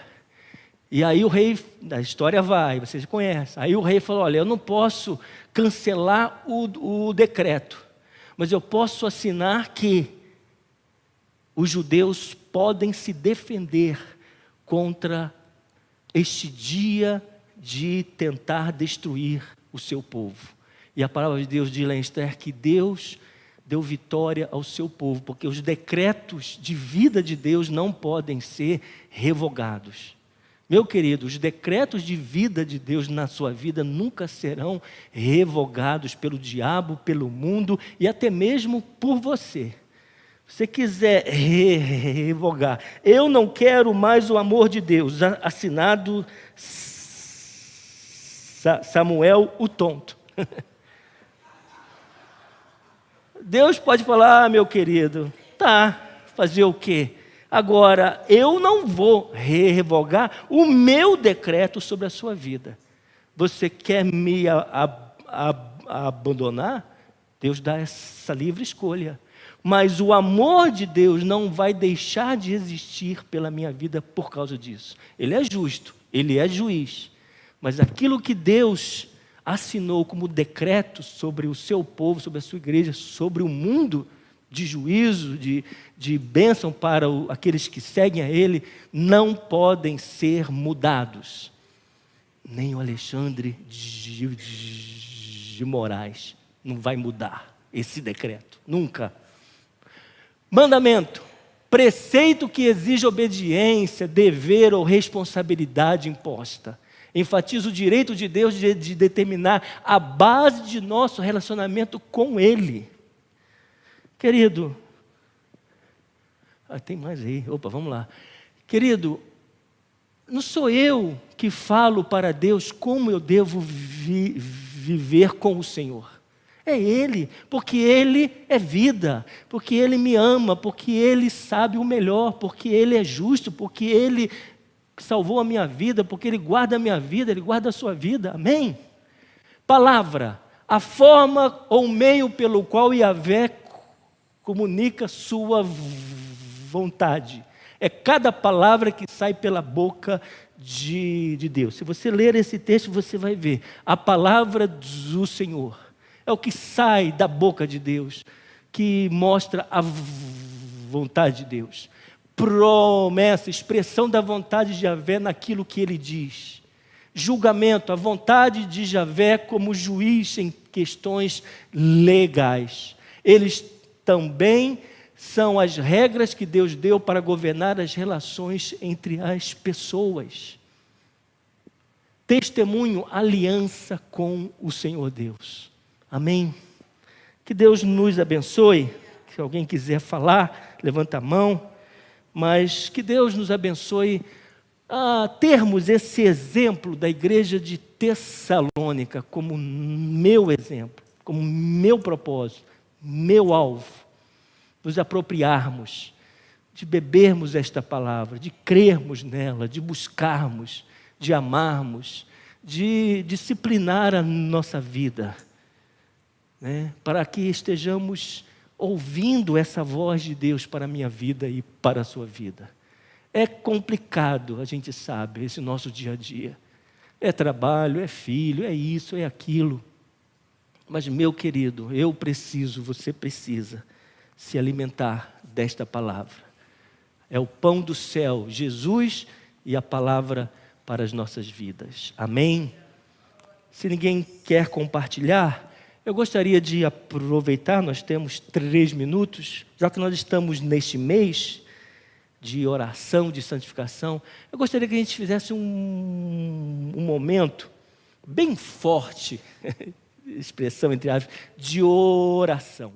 E aí o rei, a história vai, vocês conhecem. Aí o rei falou, olha, eu não posso cancelar o decreto, mas eu posso assinar que os judeus podem se defender contra este dia de tentar destruir o seu povo. E a palavra de Deus diz lá em Esther que Deus deu vitória ao seu povo, porque os decretos de vida de Deus não podem ser revogados. Meu querido, os decretos de vida de Deus na sua vida nunca serão revogados pelo diabo, pelo mundo e até mesmo por você. Se você quiser revogar, eu não quero mais o amor de Deus, assinado Samuel o tonto. Deus pode falar, meu querido, fazer o quê? Agora, eu não vou revogar o meu decreto sobre a sua vida. Você quer me abandonar? Deus dá essa livre escolha. Mas o amor de Deus não vai deixar de existir pela minha vida por causa disso. Ele é justo, Ele é juiz. Mas aquilo que Deus assinou como decreto sobre o seu povo, sobre a sua igreja, sobre o mundo, de juízo, de bênção para aqueles que seguem a Ele, não podem ser mudados. Nem o Alexandre de Moraes não vai mudar esse decreto, nunca. Mandamento, preceito que exige obediência, dever ou responsabilidade imposta. Enfatiza o direito de Deus de determinar a base de nosso relacionamento com Ele. Querido, tem mais aí, vamos lá. Querido, não sou eu que falo para Deus como eu devo viver com o Senhor. É Ele, porque Ele é vida, porque Ele me ama, porque Ele sabe o melhor, porque Ele é justo, porque Ele salvou a minha vida, porque Ele guarda a minha vida, Ele guarda a sua vida, amém? Palavra, a forma ou meio pelo qual Yahvé comunica sua vontade. É cada palavra que sai pela boca de Deus. Se você ler esse texto, você vai ver. A palavra do Senhor é o que sai da boca de Deus, que mostra a vontade de Deus. Promessa, expressão da vontade de Yahvé naquilo que Ele diz. Julgamento, a vontade de Yahvé como juiz em questões legais. Eles também são as regras que Deus deu para governar as relações entre as pessoas. Testemunho, aliança com o Senhor Deus. Amém? Que Deus nos abençoe. Se alguém quiser falar, levanta a mão. Mas que Deus nos abençoe a termos esse exemplo da igreja de Tessalônica como meu exemplo, como meu propósito, meu alvo, nos apropriarmos, de bebermos esta palavra, de crermos nela, de buscarmos, de amarmos, de disciplinar a nossa vida, né? Para que estejamos ouvindo essa voz de Deus para a minha vida e para a sua vida. É complicado, a gente sabe, esse nosso dia a dia. É trabalho, é filho, é isso, é aquilo. Mas, meu querido, eu preciso, você precisa se alimentar desta palavra. É o pão do céu, Jesus e a palavra para as nossas vidas. Amém? Se ninguém quer compartilhar, eu gostaria de aproveitar, nós temos 3 minutos, já que nós estamos neste mês de oração, de santificação, eu gostaria que a gente fizesse um momento bem forte, expressão entre aspas, de oração.